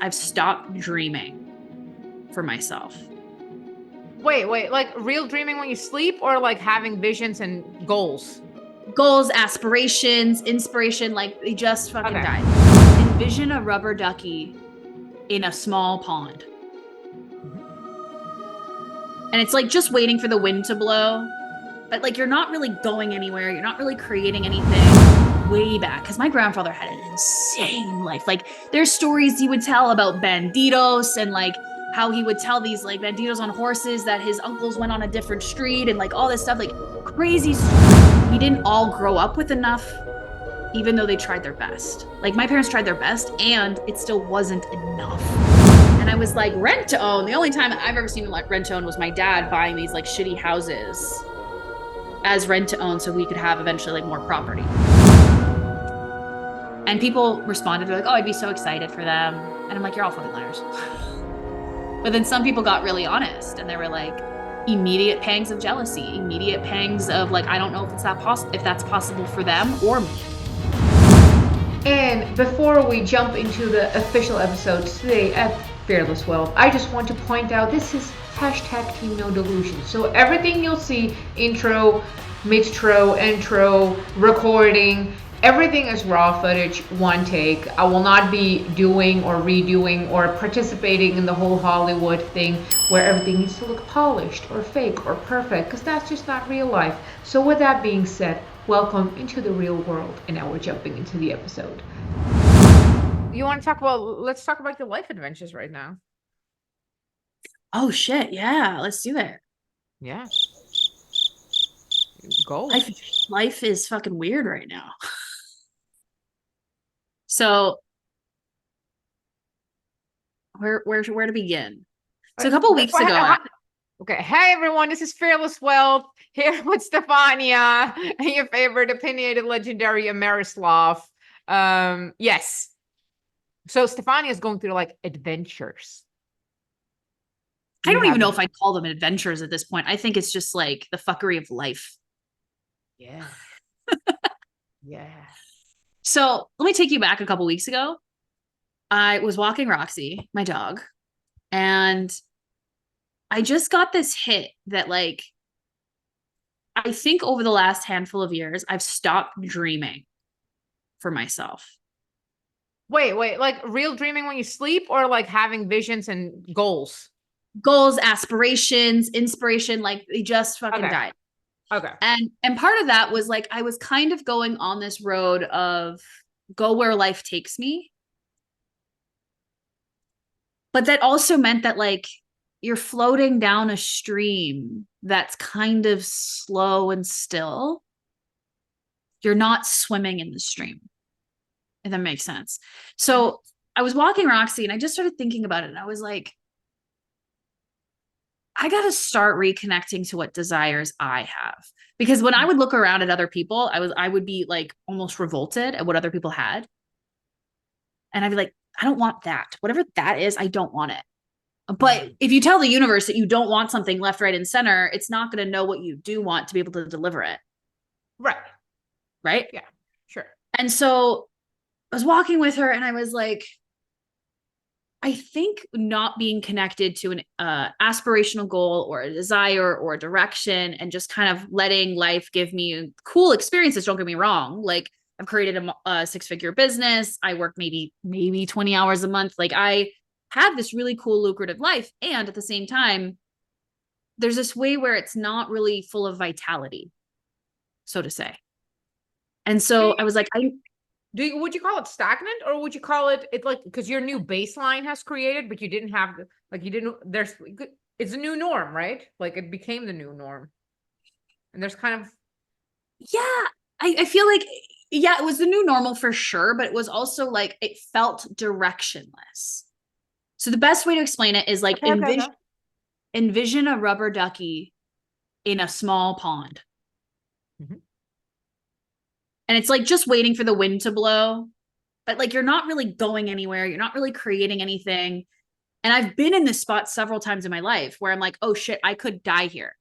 I've stopped dreaming for myself. Wait, like real dreaming when you sleep or like having visions and goals? Goals, aspirations, inspiration, like they just fucking Okay. died. Envision a rubber ducky in a small pond. And it's like just waiting for the wind to blow. But like you're not really going anywhere. You're not really creating anything way back. Because my grandfather had an insane life. Like there's stories he would tell about banditos and like how he would tell these like banditos on horses that his uncles went on a different street and like all this stuff, like crazy stories. We didn't all grow up with enough, even though they tried their best. Like my parents tried their best and it still wasn't enough. And I was like, rent to own. The only time I've ever seen like rent to own was my dad buying these like shitty houses as rent to own so we could have eventually like more property. And people responded, they're like, oh, I'd be so excited for them. And I'm like, you're all fucking liars. But then some people got really honest and they were like, immediate pangs of jealousy, immediate pangs of like, I don't know if it's if that's possible for them or me. And before we jump into the official episode today at Fearless Wealth, I just want to point out this is hashtag Team No Delusion. So everything you'll see, intro, midtro, intro, recording, everything is raw footage, one take. I will not be doing or redoing or participating in the whole Hollywood thing where everything needs to look polished or fake or perfect, because that's just not real life. So with that being said, welcome into the real world, and now we're jumping into the episode. You want to talk about, let's talk about your life adventures right now. Oh shit, yeah, let's do it. Yeah. Go. Life is fucking weird right now. So where to begin? So a couple weeks ago. Okay, hey everyone, this is Fearless Wealth here with Stefania and your favorite opinionated legendary AmeriSlav. Yes. So Stefania is going through like adventures. I don't even know if I'd call them adventures at this point. I think it's just like the fuckery of life. Yeah. Yeah. So let me take you back a couple weeks ago. I was walking Roxy, my dog, and I just got this hit that like I think over the last handful of years, I've stopped dreaming for myself. Wait, like real dreaming when you sleep or like having visions and goals? Goals, aspirations, inspiration, like they just fucking died. Okay. And part of that was like I was kind of going on this road of go where life takes me. But that also meant that like you're floating down a stream that's kind of slow and still. You're not swimming in the stream, if that makes sense. So I was walking Roxy and I just started thinking about it. And I was like, I got to start reconnecting to what desires I have. Because when I would look around at other people, I would be like almost revolted at what other people had. And I'd be like, I don't want that. Whatever that is, I don't want it. But if you tell the universe that you don't want something left, right, and center, it's not going to know what you do want to be able to deliver it. Right. Right? Yeah, sure. And so I was walking with her and I was like, I think not being connected to an aspirational goal or a desire or a direction and just kind of letting life give me cool experiences. Don't get me wrong. Like I've created a six-figure business. I work maybe 20 hours a month. Like I have this really cool, lucrative life. And at the same time, there's this way where it's not really full of vitality, so to say. And so I was like, would you call it stagnant or would you call it like, because your new baseline has created, but you didn't have it's a new norm, right? Like it became the new norm. And there's kind of. Yeah, I feel like, yeah, it was the new normal for sure, but it was also like, it felt directionless. So the best way to explain it is like envision a rubber ducky in a small pond. Mm-hmm. And it's like just waiting for the wind to blow, but like you're not really going anywhere. You're not really creating anything. And I've been in this spot several times in my life where I'm like, oh shit, I could die here.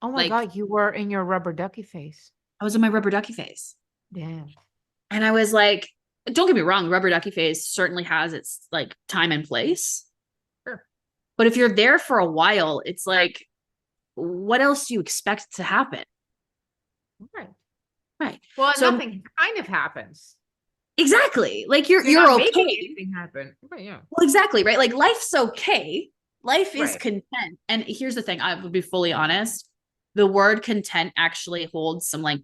Oh my God, you were in your rubber ducky face. I was in my rubber ducky face. Damn. And I was like, don't get me wrong, rubber ducky phase certainly has its like time and place. Sure. But if you're there for a while, it's like, what else do you expect to happen? Right. Right. Well, So nothing kind of happens. exactly. Like you're You're not making okay. anything happen. Right, yeah. Well, exactly, right? Like life's okay. Life is Right. content. And here's the thing, I would be fully honest. The word content actually holds some like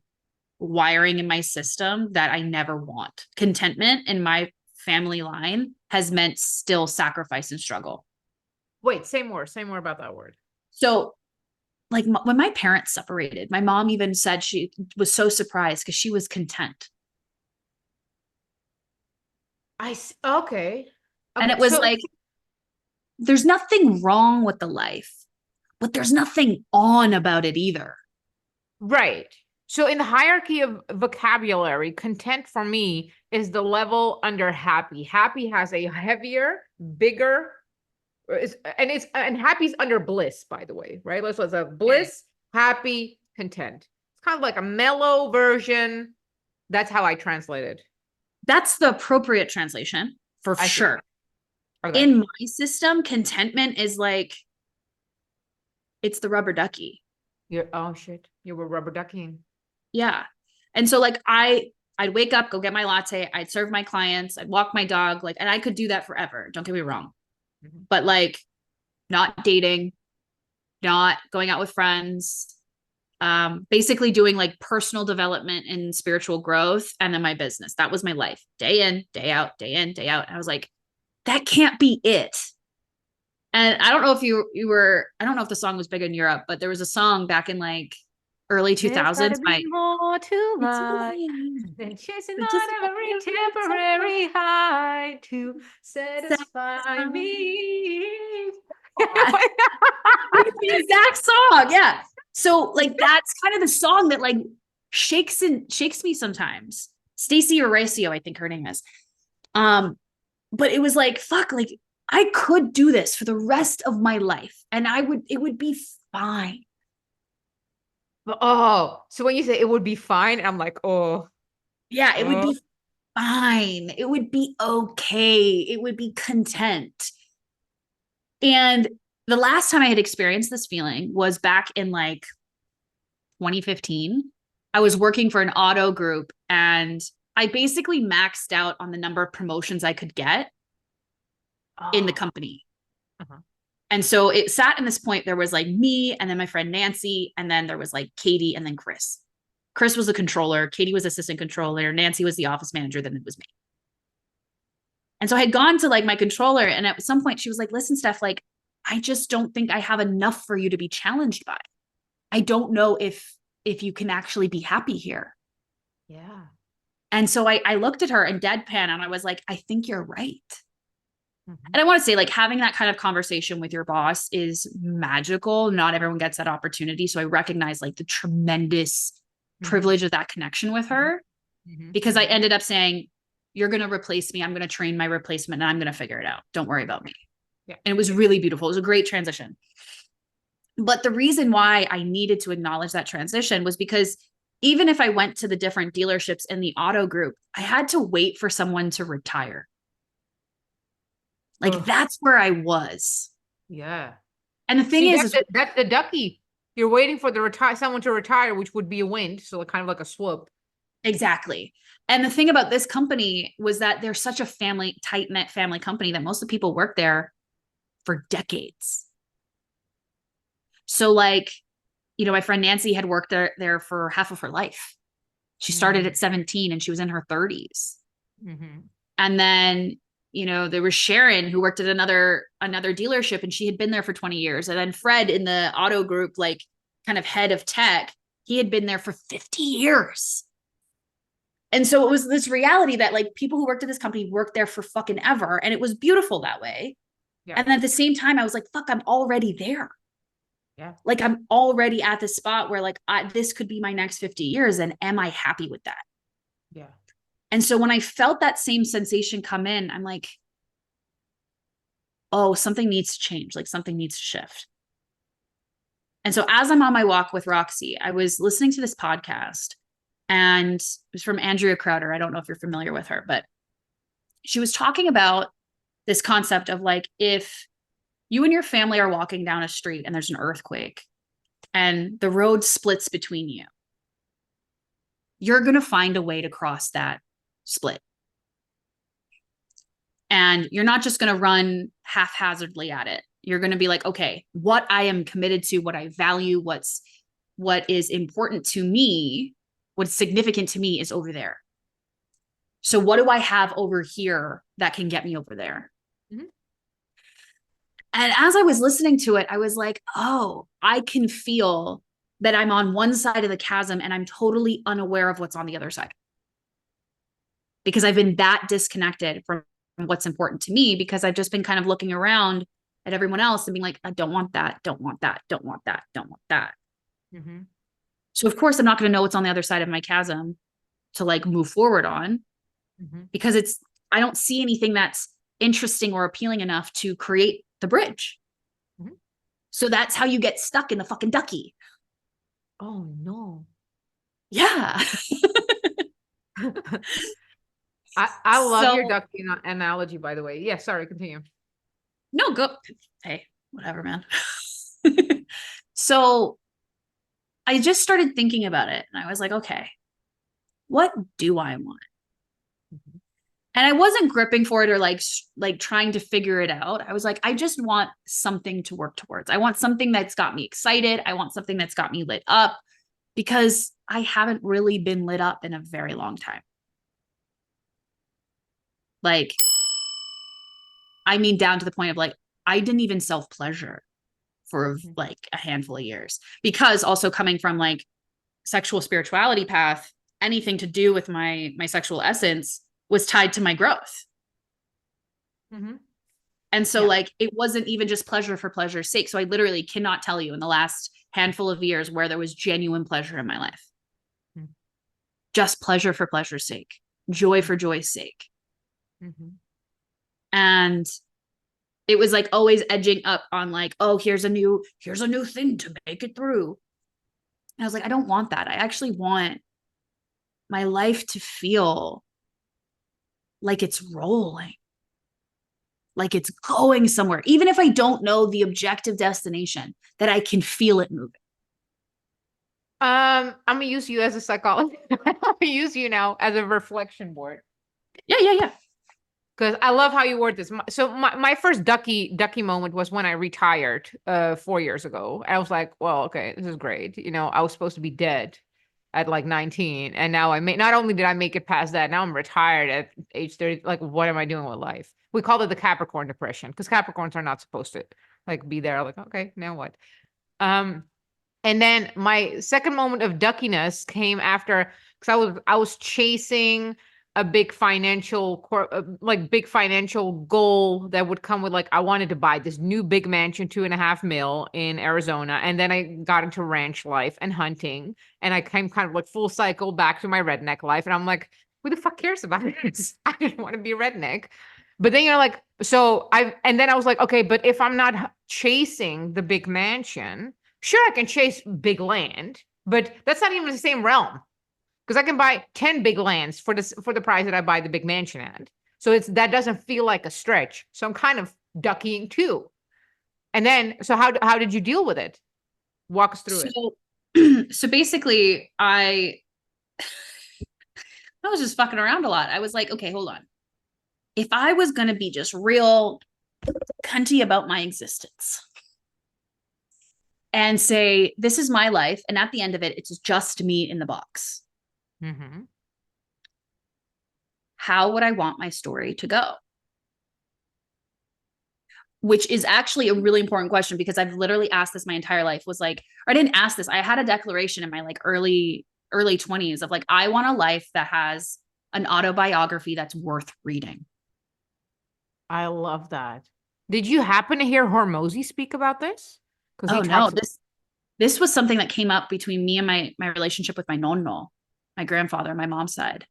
wiring in my system that I never want. Contentment in my family line has meant still sacrifice and struggle. Wait, say more. Say more about that word. So, like when my parents separated, my mom even said she was so surprised because she was content. Okay. And Okay. it was So like, there's nothing wrong with the life, but there's nothing on about it either. right. So in the hierarchy of vocabulary, content for me is the level under happy. Happy has a heavier, bigger, and happy's under bliss, by the way, right? So it's a bliss, happy, content. It's kind of like a mellow version. That's how I translate it. That's the appropriate translation for I see. sure. Okay. In my system, contentment is like, it's the rubber ducky. Oh shit. You were rubber ducking. Yeah. And so like I'd wake up, go get my latte, I'd serve my clients, I'd walk my dog, like, and I could do that forever. Don't get me wrong. Mhm. But like not dating, not going out with friends, basically doing like personal development and spiritual growth, and then my business. That was my life. Day in, day out, day in, day out. And I was like, that can't be it. And I don't know if you were, I don't know if the song was big in Europe, but there was a song back in like early There's gotta 2000s be by more to it's life life. than chasing But just on every temporary high to satisfy satisfy me. it's the exact song. Yeah. So like that's kind of the song that like shakes me sometimes. Stacey Horacio, I think her name is. But it was like, fuck, like I could do this for the rest of my life and it would be fine. Oh, so when you say it would be fine, I'm like, Yeah, it would oh, be fine. It would be okay. It would be content. And the last time I had experienced this feeling was back in like 2015. I was working for an auto group and I basically maxed out on the number of promotions I could get in the oh. company. Uh-huh. And so it sat in this point. There was like me and then my friend Nancy, and then there was like Katie and then Chris. Chris was the controller, Katie was assistant controller, Nancy was the office manager, then it was me. And so I had gone to like my controller, and at some point she was like, listen, Steph, like, I just don't think I have enough for you to be challenged by. I don't know if you can actually be happy here. Yeah. And so I looked at her and deadpan and I was like, I think you're right. Mhm. And I want to say, like, having that kind of conversation with your boss is magical. Not everyone gets that opportunity. So I recognize like the tremendous Mhm. privilege of that connection with Mhm. her, Mhm. because I ended up saying, you're going to replace me. I'm going to train my replacement and I'm going to figure it out. Don't worry about me. Yeah. And it was really beautiful. It was a great transition. But the reason why I needed to acknowledge that transition was because even if I went to the different dealerships in the auto group, I had to wait for someone to retire. Like Ugh. that's where I was. Yeah. And the thing See, is that's the ducky. You're waiting for someone to retire, which would be a wind, so kind of like a swoop. exactly. And the thing about this company was that they're such a family, tight knit family company that most of the people work there for decades. So, like, my friend Nancy had worked there for half of her life. She started Mm. at 17 and she was in her 30s. Mm-hmm. And then, there was Sharon who worked at another dealership and she had been there for 20 years. And then Fred in the auto group, like kind of head of tech, he had been there for 50 years. And so it was this reality that like people who worked at this company worked there for fucking ever. And it was beautiful that way. Yeah. And then at the same time, I was like, fuck, I'm already there. Yeah. Like I'm already at the spot where like this could be my next 50 years. And am I happy with that? Yeah. And so when I felt that same sensation come in, I'm like, oh, something needs to change. Like something needs to shift. And so as I'm on my walk with Roxy, I was listening to this podcast, and it was from Andrea Crowder. I don't know if you're familiar with her, but she was talking about this concept of like, if you and your family are walking down a street and there's an earthquake and the road splits between you, you're going to find a way to cross that split. And you're not just going to run haphazardly at it. You're going to be like, okay, what I am committed to, what I value, what is important to me, what's significant to me is over there. So what do I have over here that can get me over there? Mm-hmm. And as I was listening to it, I was like, oh, I can feel that I'm on one side of the chasm and I'm totally unaware of what's on the other side. Because I've been that disconnected from what's important to me, because I've just been kind of looking around at everyone else and being like, I don't want that, don't want that, don't want that, don't want that. Mm-hmm. So of course I'm not going to know what's on the other side of my chasm to like move forward on, mm-hmm. because I don't see anything that's interesting or appealing enough to create the bridge. Mm-hmm. So that's how you get stuck in the fucking ducky. Oh no. Yeah. I love your ducky analogy, by the way. Yeah, sorry, continue. No, go. Hey, whatever, man. So I just started thinking about it and I was like, okay, what do I want? Mm-hmm. And I wasn't gripping for it or like trying to figure it out. I was like, I just want something to work towards. I want something that's got me excited. I want something that's got me lit up, because I haven't really been lit up in a very long time. Like, I mean, down to the point of like, I didn't even self-pleasure for like a handful of years, because also coming from like sexual spirituality path, anything to do with my sexual essence was tied to my growth. Mm-hmm. And so like, it wasn't even just pleasure for pleasure's sake. So I literally cannot tell you in the last handful of years where there was genuine pleasure in my life. Mm-hmm. Just pleasure for pleasure's sake, joy for joy's sake. Mm-hmm. And it was like always edging up on like, oh, here's a new thing to make it through. And I was like, I don't want that. I actually want my life to feel like it's rolling, like it's going somewhere, even if I don't know the objective destination, that I can feel it moving. I'm gonna use you as a psychologist. I'm gonna use you now as a reflection board. Yeah. Because I love how you word this. So my first ducky moment was when I retired 4 years ago. I was like, well, okay, this is great. You know, I was supposed to be dead at like 19. And now not only did I make it past that, now I'm retired at age 30. Like, what am I doing with life? We call it the Capricorn depression, because Capricorns are not supposed to like be there. Like, okay, now what? And then my second moment of duckiness came after, because I was chasing a big financial goal that would come with like, I wanted to buy this new big mansion, 2.5 mil in Arizona. And then I got into ranch life and hunting, and I came kind of like full cycle back to my redneck life. And I'm like, who the fuck cares about this? I didn't want to be a redneck. But then you're like, and then I was like, okay, but if I'm not chasing the big mansion, sure, I can chase big land, but that's not even the same realm. Because I can buy 10 big lands for the price that I buy the big mansion at. So that doesn't feel like a stretch. So I'm kind of duckying too. And then, so how did you deal with it? Walk us through it. So basically, I was just fucking around a lot. I was like, okay, hold on. If I was going to be just real cunty about my existence and say, this is my life, and at the end of it, it's just me in the box. Mm-hmm. How would I want my story to go? Which is actually a really important question, because I've literally asked this my entire life. Was like, or I didn't ask this. I had a declaration in my like early 20s of like, I want a life that has an autobiography that's worth reading. I love that. Did you happen to hear Hormozy speak about this? Oh no, this was something that came up between me and my relationship with my nonno, my grandfather, my mom's side.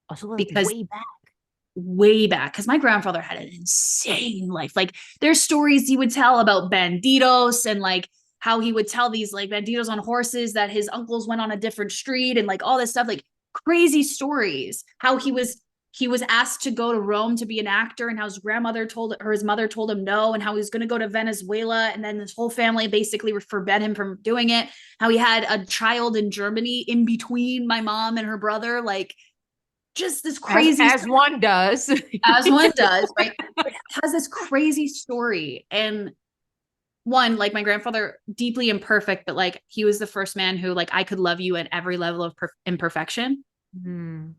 Also, because way back, because my grandfather had an insane life. Like, there's stories he would tell about banditos, and like how he would tell these like banditos on horses that his uncles went on a different street, and like all this stuff, like crazy stories. How he was he was asked to go to Rome to be an actor, and how his grandmother told or his mother told him no, and how he was going to go to Venezuela, and then his whole family basically forbade him from doing it. How he had a child in Germany in between my mom and her brother, like just this crazy as one does. as one does, right? It has this crazy story. And one, like my grandfather, deeply imperfect, but like he was the first man who like I could love you at every level of imperfection. Mm.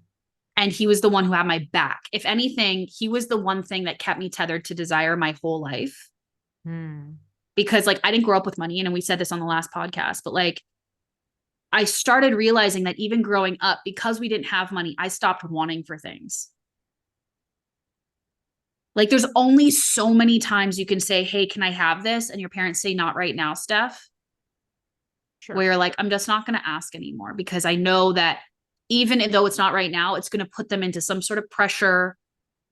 And he was the one who had my back. If anything, he was the one thing that kept me tethered to desire my whole life. Mm. Because like I didn't grow up with money, and we said this on the last podcast, but like I started realizing that even growing up, because we didn't have money, I stopped wanting for things. Like there's only so many times you can say, hey, can I have this? And your parents say, not right now, Steph. Sure. Where you're like, I'm just not going to ask anymore, because I know that even though it's not right now, it's going to put them into some sort of pressure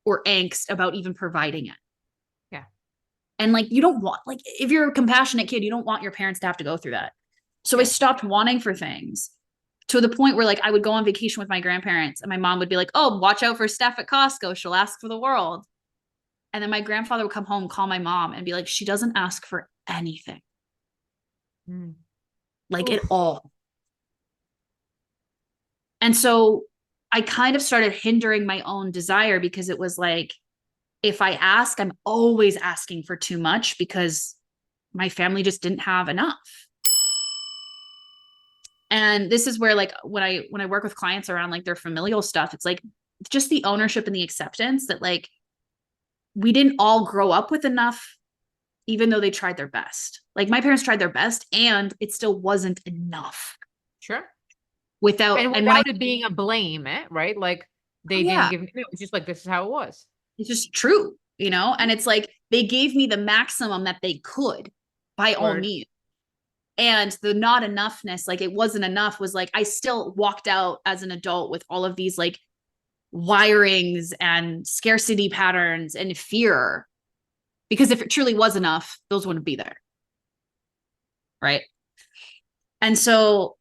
or angst about even providing it. Yeah. And like, you don't want, like, if you're a compassionate kid, you don't want your parents to have to go through that. So I stopped wanting for things to the point where like I would go on vacation with my grandparents, and my mom would be like, oh, watch out for Steph at Costco. She'll ask for the world. And then my grandfather would come home, call my mom, and be like, she doesn't ask for anything. Mm. Like Oof. At all. And so I kind of started hindering my own desire, because it was like, if I ask, I'm always asking for too much, because my family just didn't have enough. And this is where like when I work with clients around like their familial stuff, it's like just the ownership and the acceptance that like we didn't all grow up with enough, even though they tried their best. Like my parents tried their best, and it still wasn't enough. Sure. Without it being a blame, right? Like they didn't give me, it's just like, this is how it was. It's just true, you know? And it's like they gave me the maximum that they could by all means. And the not enoughness, like it wasn't enough, was like I still walked out as an adult with all of these like wirings and scarcity patterns and fear, because if it truly was enough, those wouldn't be there. Right. And so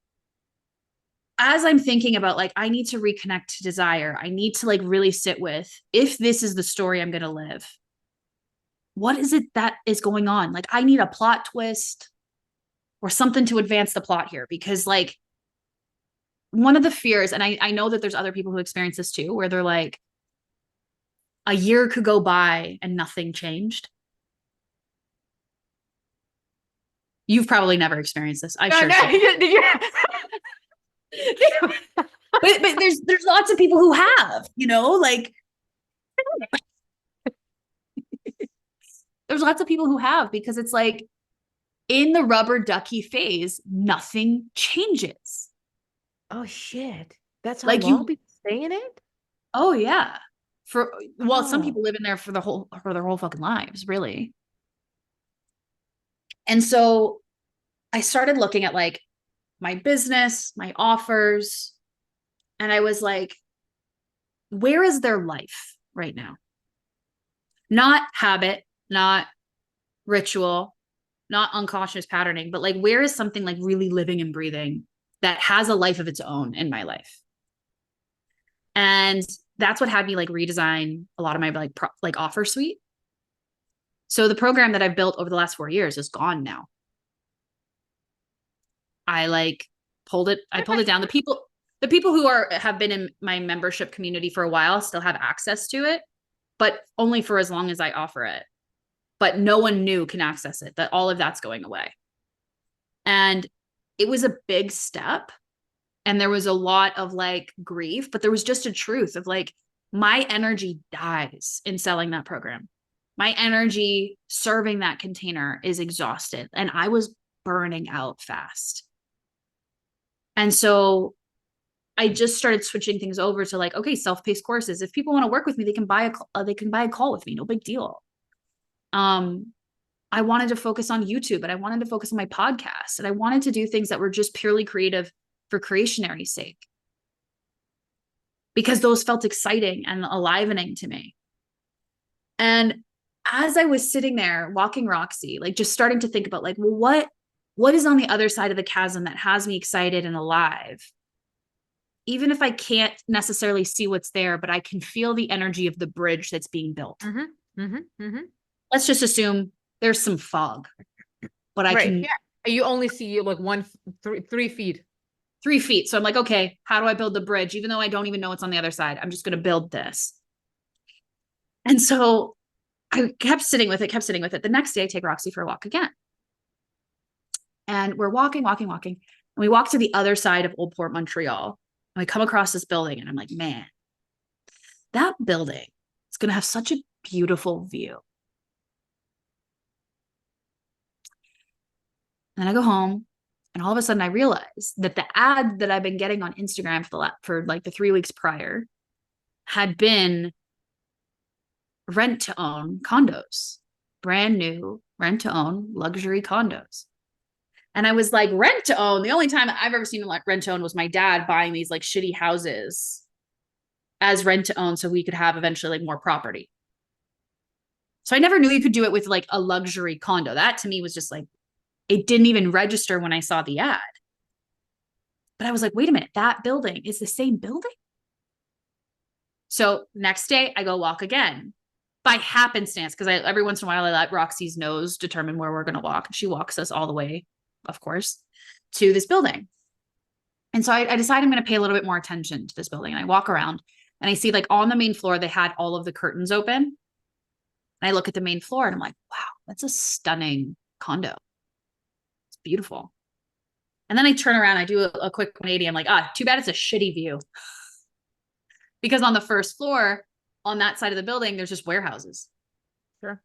as I'm thinking about like, I need to reconnect to desire, I need to like really sit with, if this is the story I'm going to live, what is it that is going on? Like, I need a plot twist or something to advance the plot here, because like one of the fears, and I know that there's other people who experience this too, where they're like, a year could go by and nothing changed. You've probably never experienced this. I sure but there's lots of people who have, you know, like there's lots of people who have, because it's like in the rubber ducky phase, nothing changes. Oh shit. That's how like long people stay in it? Oh yeah. Some people live in there for their whole fucking lives, really. And so I started looking at like my business, my offers, and I was like, where is their life right now? Not habit, not ritual, not unconscious patterning, but like, where is something like really living and breathing that has a life of its own in my life? And that's what had me like redesign a lot of my like offer suite. So the program that I've built over the last 4 years is gone now. I pulled it down. The people who have been in my membership community for a while still have access to it, but only for as long as I offer it. But no one new can access it. That all of that's going away. And it was a big step. And there was a lot of like grief, but there was just a truth of like, my energy dies in selling that program. My energy serving that container is exhausted, and I was burning out fast. And so I just started switching things over to like, okay, self-paced courses. If people want to work with me, they can buy a call with me. No big deal. I wanted to focus on YouTube, and I wanted to focus on my podcast, and I wanted to do things that were just purely creative for creationary's sake, because those felt exciting and enlivening to me. And as I was sitting there walking Roxy, like just starting to think about like, well, what is on the other side of the chasm that has me excited and alive? even if I can't necessarily see what's there, but I can feel the energy of the bridge that's being built. Mm-hmm. Mm-hmm. Mm-hmm. Let's just assume there's some fog, but I Right. can Yeah. You only see like 3 feet. 3 feet. So I'm like, okay, how do I build the bridge? Even though I don't even know what's on the other side, I'm just going to build this. And so I kept sitting with it, kept sitting with it. The next day I take Roxy for a walk again. And we're walking, walking, walking. And we walk to the other side of Old Port, Montreal. And we come across this building and I'm like, man, that building is going to have such a beautiful view. And then I go home and all of a sudden I realize that the ad that I've been getting on Instagram for like the 3 weeks prior had been rent to own condos, brand new rent to own luxury condos. And I was like, rent to own. The only time I've ever seen like rent to own was my dad buying these like shitty houses as rent to own so we could have eventually like more property. So I never knew you could do it with like a luxury condo. That to me was just like, it didn't even register when I saw the ad. But I was like, wait a minute, that building is the same building? So next day I go walk again by happenstance, because every once in a while I let Roxy's nose determine where we're going to walk. She walks us all the way, of course, to this building. And so I decided I'm going to pay a little bit more attention to this building. And I walk around and I see like on the main floor, they had all of the curtains open. And I look at the main floor and I'm like, wow, that's a stunning condo. It's beautiful. And then I turn around, I do a quick 180. I'm like, too bad it's a shitty view. Because on the first floor, on that side of the building, there's just warehouses. Sure.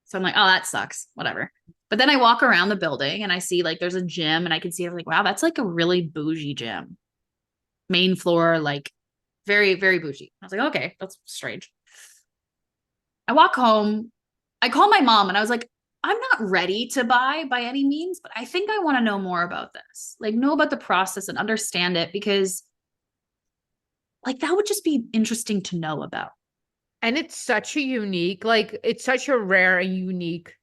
So I'm like, oh, that sucks. Whatever. But then I walk around the building and I see like there's a gym and I can see, I'm like, wow, that's like a really bougie gym. Main floor, like very, very bougie. I was like, okay, that's strange. I walk home. I call my mom and I was like, I'm not ready to buy by any means, but I think I want to know more about this. Like, know about the process and understand it, because like that would just be interesting to know about. And it's such a unique, like it's such a rare and unique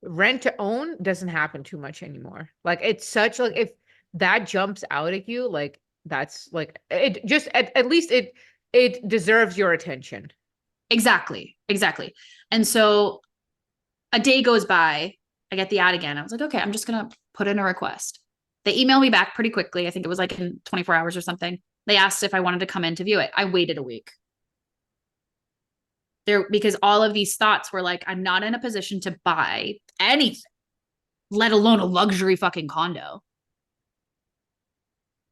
rent to own doesn't happen too much anymore. Like it's such like if that jumps out at you, like that's like it just at least it deserves your attention. Exactly. Exactly. And so a day goes by. I get the ad again. I was like, okay, I'm just going to put in a request. They emailed me back pretty quickly. I think it was like in 24 hours or something. They asked if I wanted to come in to view it. I waited a week. Because all of these thoughts were like, I'm not in a position to buy anything, let alone a luxury fucking condo.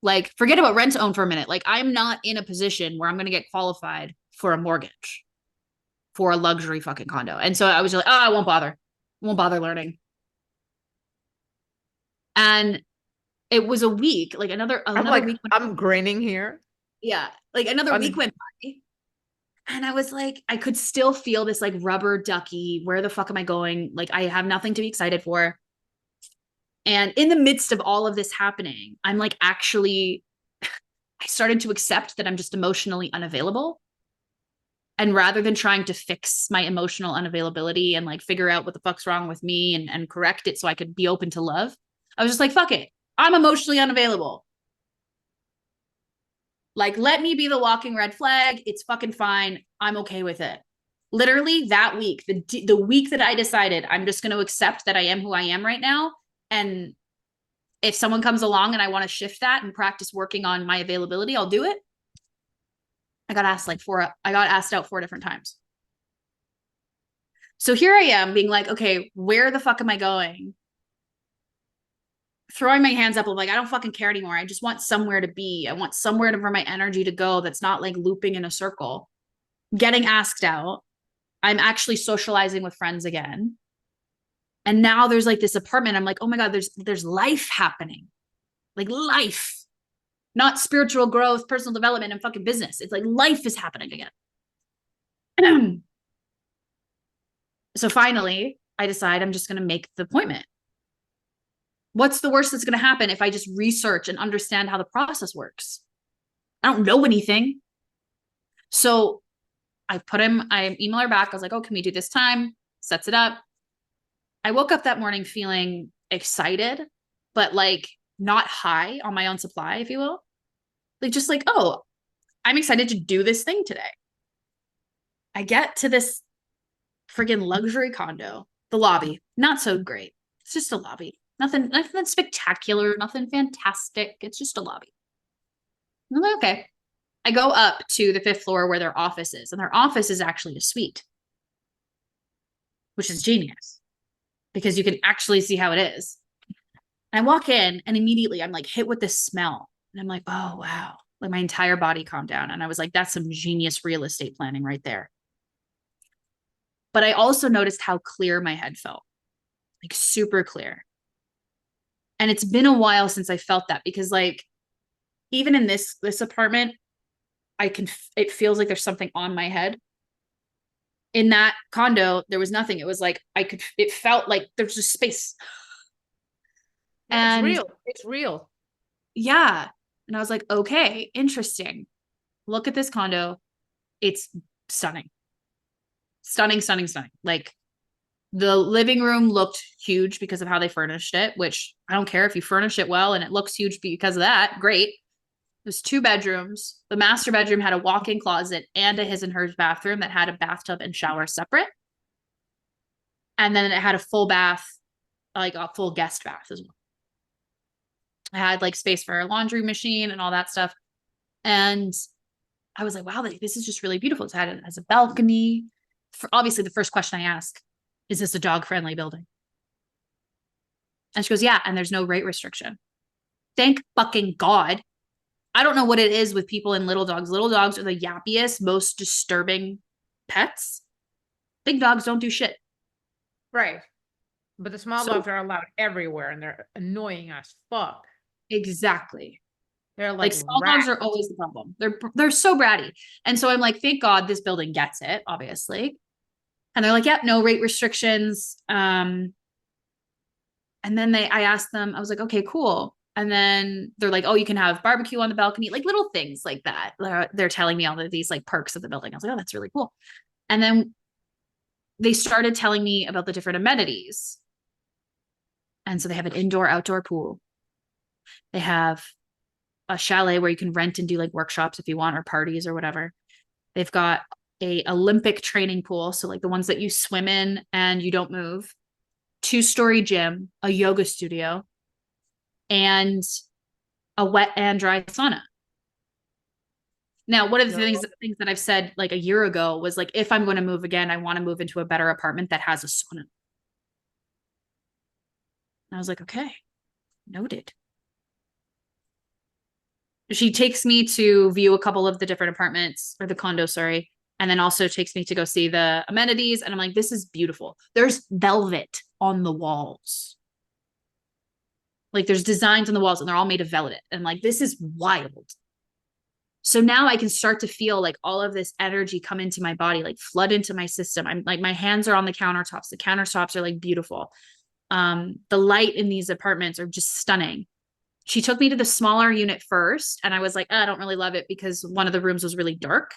Like, forget about rent to own for a minute. Like, I'm not in a position where I'm going to get qualified for a mortgage for a luxury fucking condo. And so I was like, I won't bother. Won't bother learning. And it was a week, like another week. I'm grinning here. Yeah. Like another week went by. And I was like, I could still feel this like rubber ducky. Where the fuck am I going? Like, I have nothing to be excited for. And in the midst of all of this happening, I'm like, actually, I started to accept that I'm just emotionally unavailable. And rather than trying to fix my emotional unavailability and like figure out what the fuck's wrong with me and correct it so I could be open to love, I was just like, fuck it. I'm emotionally unavailable. Like, let me be the walking red flag. It's fucking fine. I'm okay with it. Literally that week, the week that I decided I'm just going to accept that I am who I am right now. And if someone comes along and I want to shift that and practice working on my availability, I'll do it. I got asked out 4 different times. So here I am being like, okay, where the fuck am I going? Throwing my hands up. I'm like, I don't fucking care anymore. I just want somewhere to be. I want somewhere for my energy to go that's not like looping in a circle. Getting asked out. I'm actually socializing with friends again. And now there's like this apartment. I'm like, oh my God, there's life happening. Like life. Not spiritual growth, personal development, and fucking business. It's like life is happening again. So finally, I decide I'm just going to make the appointment. What's the worst that's going to happen if I just research and understand how the process works? I don't know anything. So I email her back. I was like, oh, can we do this time? Sets it up. I woke up that morning feeling excited, but like not high on my own supply, if you will. Like, just like, oh, I'm excited to do this thing today. I get to this friggin' luxury condo, the lobby, not so great. It's just a lobby. Nothing spectacular, nothing fantastic. It's just a lobby. I'm like, okay. I go up to the fifth floor where their office is, and their office is actually a suite, which is genius because you can actually see how it is. And I walk in, and immediately I'm like hit with this smell. And I'm like, oh, wow. Like my entire body calmed down. And I was like, that's some genius real estate planning right there. But I also noticed how clear my head felt, like super clear. And it's been a while since I felt that because like even in this apartment, it feels like there's something on my head. In that condo, there was nothing. It was like it felt like there's just space. Yeah, it's And real. It's real. yeah. And I was like, okay, interesting. Look at this condo. It's stunning. Stunning, stunning, stunning. Like the living room looked huge because of how they furnished it, which I don't care if you furnish it well and it looks huge because of that. Great. There's 2 bedrooms. The master bedroom had a walk-in closet and a his and hers bathroom that had a bathtub and shower separate. And then it had a full bath, like a full guest bath as well. I had like space for a laundry machine and all that stuff. And I was like, wow, this is just really beautiful. It has a balcony. Obviously, the first question I ask, is this a dog-friendly building? And she goes, yeah, and there's no rate restriction. Thank fucking God. I don't know what it is with people and little dogs. Little dogs are the yappiest, most disturbing pets. Big dogs don't do shit. Right. But the small dogs are allowed everywhere and they're annoying as fuck. Exactly. They're Like like small dogs rats. are always the problem. They're so bratty. And so I'm like, thank God this building gets it, obviously. And they're like, yeah, no rate restrictions. And then I asked them, I was like, okay, cool. And then they're like, oh, you can have barbecue on the balcony, like little things like that. They're telling me all of these like perks of the building. I was like, oh, that's really cool. And then they started telling me about the different amenities. And so they have an indoor outdoor pool. They have a chalet where you can rent and do like workshops if you want or parties or whatever. They've got a Olympic training pool, so like the ones that you swim in and you don't move. 2-story gym, a yoga studio, and a wet and dry sauna. Now, one of the things that I've said like a year ago was like, if I'm going to move again, I want to move into a better apartment that has a sauna. And I was like, okay, noted. She takes me to view a couple of the different apartments or the condo, sorry. And then also takes me to go see the amenities. And I'm like, this is beautiful. There's velvet on the walls. Like there's designs on the walls and they're all made of velvet. And like, this is wild. So now I can start to feel like all of this energy come into my body, like flood into my system. I'm like, my hands are on the countertops. The countertops are like beautiful. The light in these apartments are just stunning. She took me to the smaller unit first. And I was like, oh, I don't really love it because one of the rooms was really dark.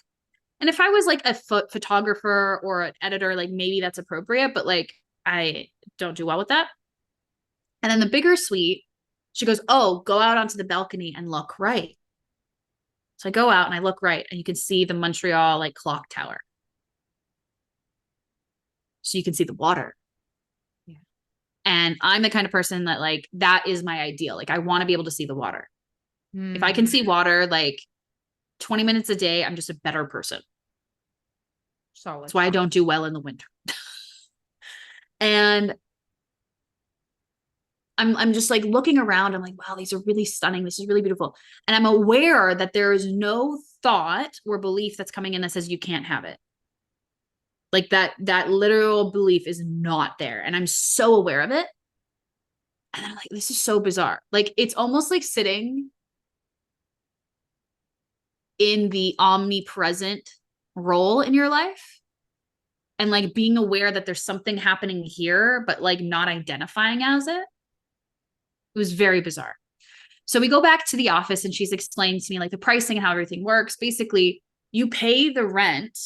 And if I was like a photographer or an editor, like maybe that's appropriate, but like I don't do well with that. And then the bigger suite, she goes, oh, go out onto the balcony and look right. So I go out and I look right and you can see the Montreal like clock tower. So you can see the water. Yeah. And I'm the kind of person that like, that is my ideal. Like I want to be able to see the water. If I can see water, like 20 minutes a day, I'm just a better person. Solid. That's why I don't do well in the winter. And I'm just like looking around. I'm like, wow, these are really stunning. This is really beautiful. And I'm aware that there is no thought or belief that's coming in that says you can't have it. Like that literal belief is not there. And I'm so aware of it. And I'm like, this is so bizarre. Like it's almost like sitting in the omnipresent role in your life and like being aware that there's something happening here, but like not identifying as it. It was very bizarre. So we go back to the office and she's explaining to me like the pricing and how everything works. Basically, you pay the rent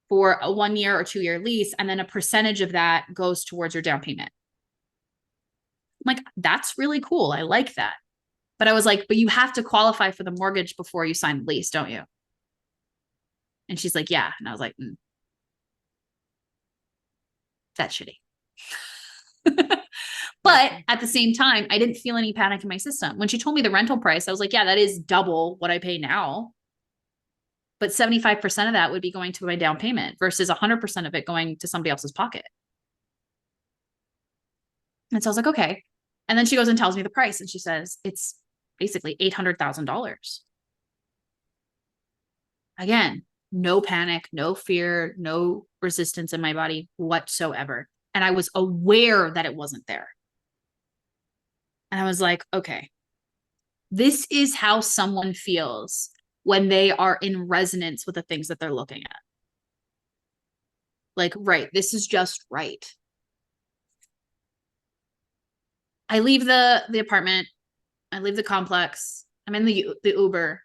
for a 1-year or 2-year lease, and then a percentage of that goes towards your down payment. I'm like, that's really cool. I like that. But I was like, but you have to qualify for the mortgage before you sign the lease, don't you? And she's like, yeah. And I was like, that's shitty. But at the same time, I didn't feel any panic in my system. When she told me the rental price, I was like, yeah, that is double what I pay now. But 75% of that would be going to my down payment versus 100% of it going to somebody else's pocket. And so I was like, okay. And then she goes and tells me the price and she says, it's basically $800,000. Again, no panic, no fear, no resistance in my body whatsoever. And I was aware that it wasn't there. And I was like, okay, this is how someone feels when they are in resonance with the things that they're looking at. Like, right, this is just right. I leave the apartment, I leave the complex, I'm in the Uber.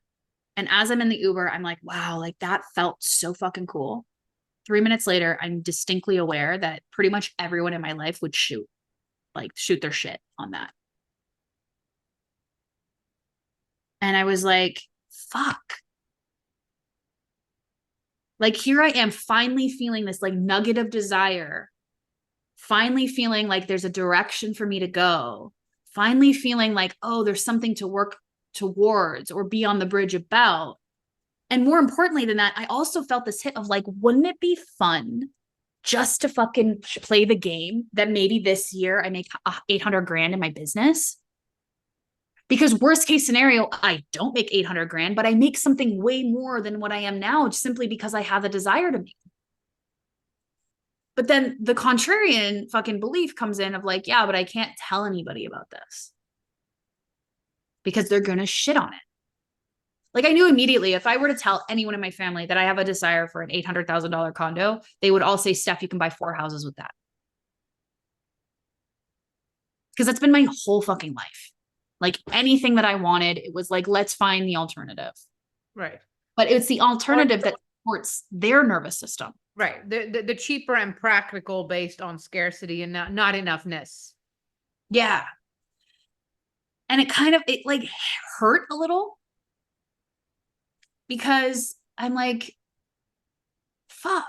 And as I'm in the Uber, I'm like, wow, like that felt so fucking cool. 3 minutes later, I'm distinctly aware that pretty much everyone in my life would shoot their shit on that. And I was like, fuck. Like here I am finally feeling this like nugget of desire, finally feeling like there's a direction for me to go, finally feeling like, oh, there's something to work towards or be on the bridge about. And more importantly than that, I also felt this hit of like, wouldn't it be fun just to fucking play the game that maybe this year I make 800 grand in my business? Because worst case scenario, I don't make 800 grand, but I make something way more than what I am now simply because I have the desire to make. But then the contrarian fucking belief comes in of like, yeah, but I can't tell anybody about this because they're going to shit on it. Like I knew immediately if I were to tell anyone in my family that I have a desire for an $800,000 condo, they would all say, Steph, you can buy 4 houses with that. Because that's been my whole fucking life. Like anything that I wanted, it was like, let's find the alternative. Right. But it's the alternative that supports their nervous system. Right. The cheaper and practical based on scarcity and not enoughness. Yeah. And it like hurt a little because I'm like, fuck.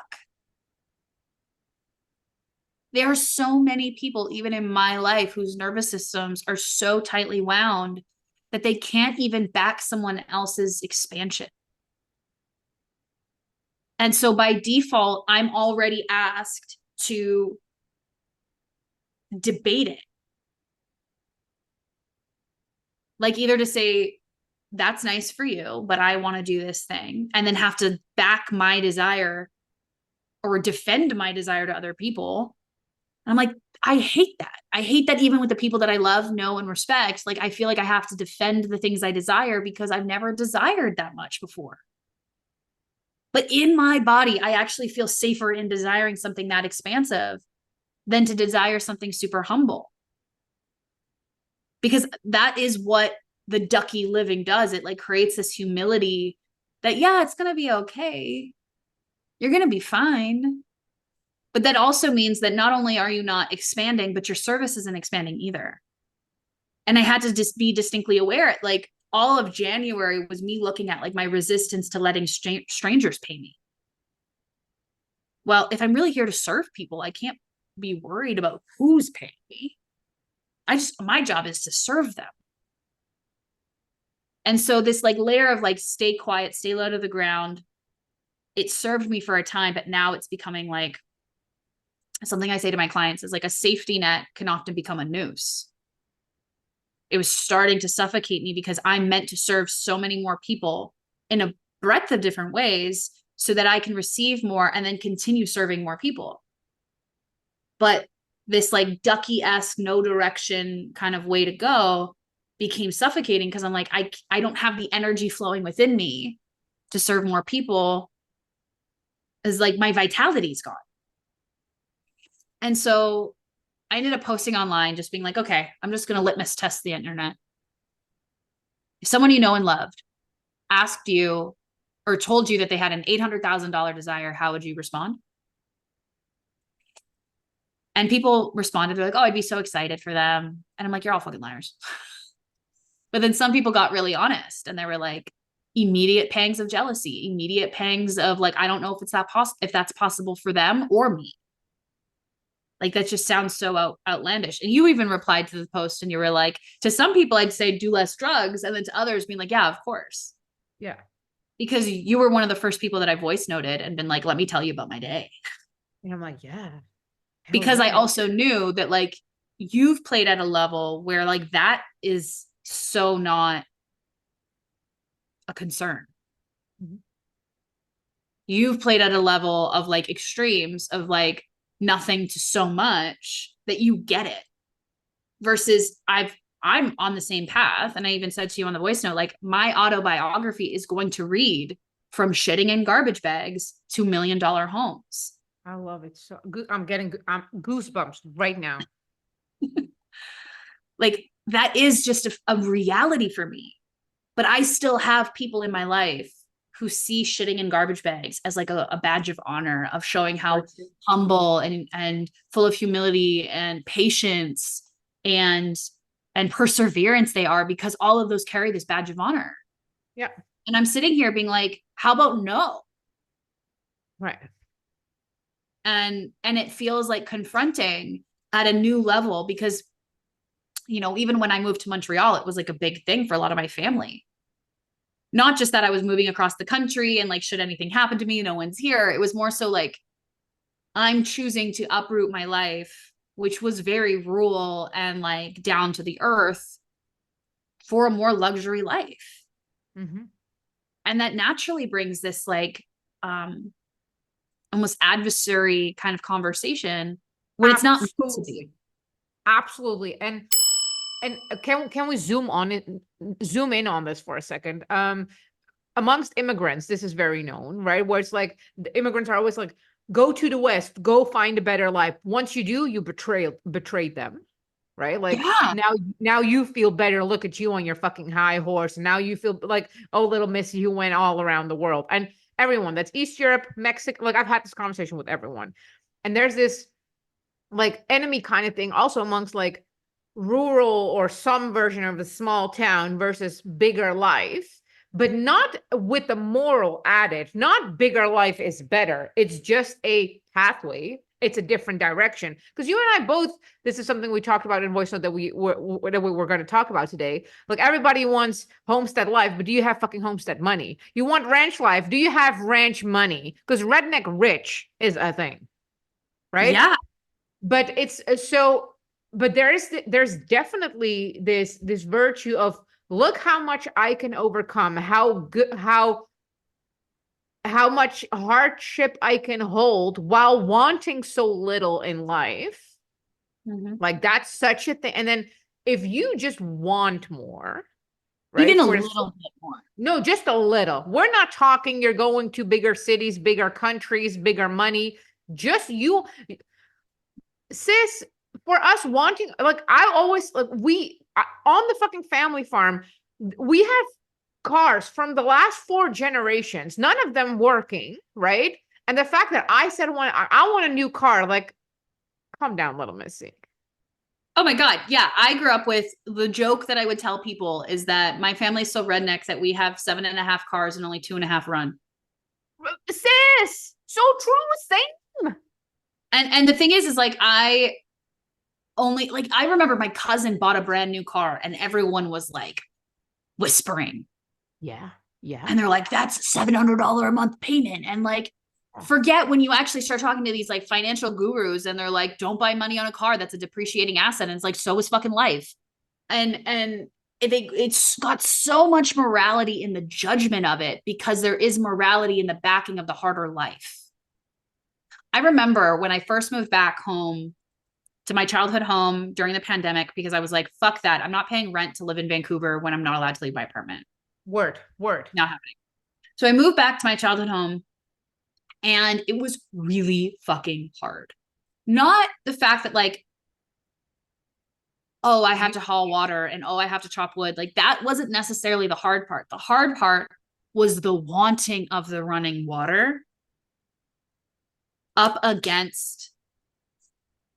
There are so many people, even in my life, whose nervous systems are so tightly wound that they can't even back someone else's expansion. And so by default, I'm already asked to debate it. Like either to say, that's nice for you, but I want to do this thing, and then have to back my desire or defend my desire to other people. And I'm like, I hate that. I hate that even with the people that I love, know, and respect. Like, I feel like I have to defend the things I desire because I've never desired that much before. But in my body, I actually feel safer in desiring something that expansive than to desire something super humble. Because that is what the ducky living does. It like creates this humility that, yeah, it's going to be okay. You're going to be fine. But that also means that not only are you not expanding, but your service isn't expanding either. And I had to just be distinctly aware. Like all of January was me looking at like my resistance to letting strangers pay me. Well, if I'm really here to serve people, I can't be worried about who's paying me. My job is to serve them. And so this like layer of like, stay quiet, stay low to the ground, it served me for a time, but now it's becoming like something I say to my clients is like a safety net can often become a noose. It was starting to suffocate me because I'm meant to serve so many more people in a breadth of different ways so that I can receive more and then continue serving more people. But this like ducky-esque, no direction kind of way to go became suffocating because I'm like, I don't have the energy flowing within me to serve more people. Is like my vitality's gone. And so I ended up posting online, just being like, okay, I'm just going to litmus test the internet. If someone you know and loved asked you or told you that they had an $800,000 desire, how would you respond? And people responded, they're like, oh, I'd be so excited for them. And I'm like, you're all fucking liars. But then some people got really honest and they were like, immediate pangs of jealousy, immediate pangs of like, I don't know if that's possible for them or me. Like that just sounds so outlandish. And you even replied to the post and you were like, to some people, I'd say do less drugs. And then to others being like, yeah, of course. Yeah. Because you were one of the first people that I voice noted and been like, let me tell you about my day. And I'm like, yeah. Hell Because I yeah. also knew that like you've played at a level where like that is so not a concern. Mhm. You've played at a level of like extremes of like nothing to so much that you get it versus I'm on the same path. And I even said to you on the voice note, like my autobiography is going to read from shitting in garbage bags to $1 million homes. I love it. So good. I'm goosebumps right now. Like that is just a reality for me. But I still have people in my life who see shitting in garbage bags as like a badge of honor of showing how humble and full of humility and patience and and perseverance they are because all of those carry this badge of honor. Yeah. And I'm sitting here being like, how about no? Right. And it feels like confronting at a new level because even when I moved to Montreal, it was like a big thing for a lot of my family. Not just that I was moving across the country and like, should anything happen to me, no one's here. It was more so like, I'm choosing to uproot my life, which was very rural and like down to the earth for a more luxury life. Mm-hmm. And that naturally brings this like, almost adversary kind of conversation when it's not meant to be. Absolutely. Absolutely. And can we zoom in on this for a second? Amongst immigrants, this is very known, right? Where it's like the immigrants are always like, go to the West, go find a better life. Once you do, you betrayed them, right? Like Yeah. now you feel better. Look at you on your fucking high horse. And now you feel like, oh, little missy who went all around the world. And everyone that's East Europe, Mexico, like I've had this conversation with everyone. And there's this like enemy kind of thing also amongst like rural or some version of a small town versus bigger life, but not with the moral added. Not bigger life is better. It's just a pathway. It's a different direction. Because you and I both, this is something we talked about in voice note that we were going to talk about today. Like everybody wants homestead life, but do you have fucking homestead money? You want ranch life? Do you have ranch money? Because redneck rich is a thing, right? Yeah. But it's so but there's definitely this virtue of look how much I can overcome, how good how much hardship I can hold while wanting so little in life. Mm-hmm. Like that's such a thing. And then if you just want more, Even right? a For little bit more. no, just a little. We're not talking you're going to bigger cities, bigger countries, bigger money. Just you, sis, for us wanting, like I always like on the fucking family farm, we have cars from the last 4 generations, none of them working, right? And the fact that I said I want a new car, like, calm down, little missy. Oh my God. Yeah. I grew up with the joke that I would tell people is that my family's so redneck that we have 7.5 cars and only 2.5 run. Sis, so true, same. And the thing is like I remember my cousin bought a brand new car and everyone was like whispering. Yeah, yeah. And they're like, that's $700 a month payment. And like, forget when you actually start talking to these like financial gurus and they're like, don't buy money on a car. That's a depreciating asset. And it's like, so is fucking life. And it's got so much morality in the judgment of it because there is morality in the backing of the harder life. I remember when I first moved back home to my childhood home during the pandemic because I was like, fuck that. I'm not paying rent to live in Vancouver when I'm not allowed to leave my apartment. Word. Not happening. So I moved back to my childhood home and it was really fucking hard. Not the fact that like, oh, I have to haul water and oh, I have to chop wood. Like that wasn't necessarily the hard part. The hard part was the wanting of the running water up against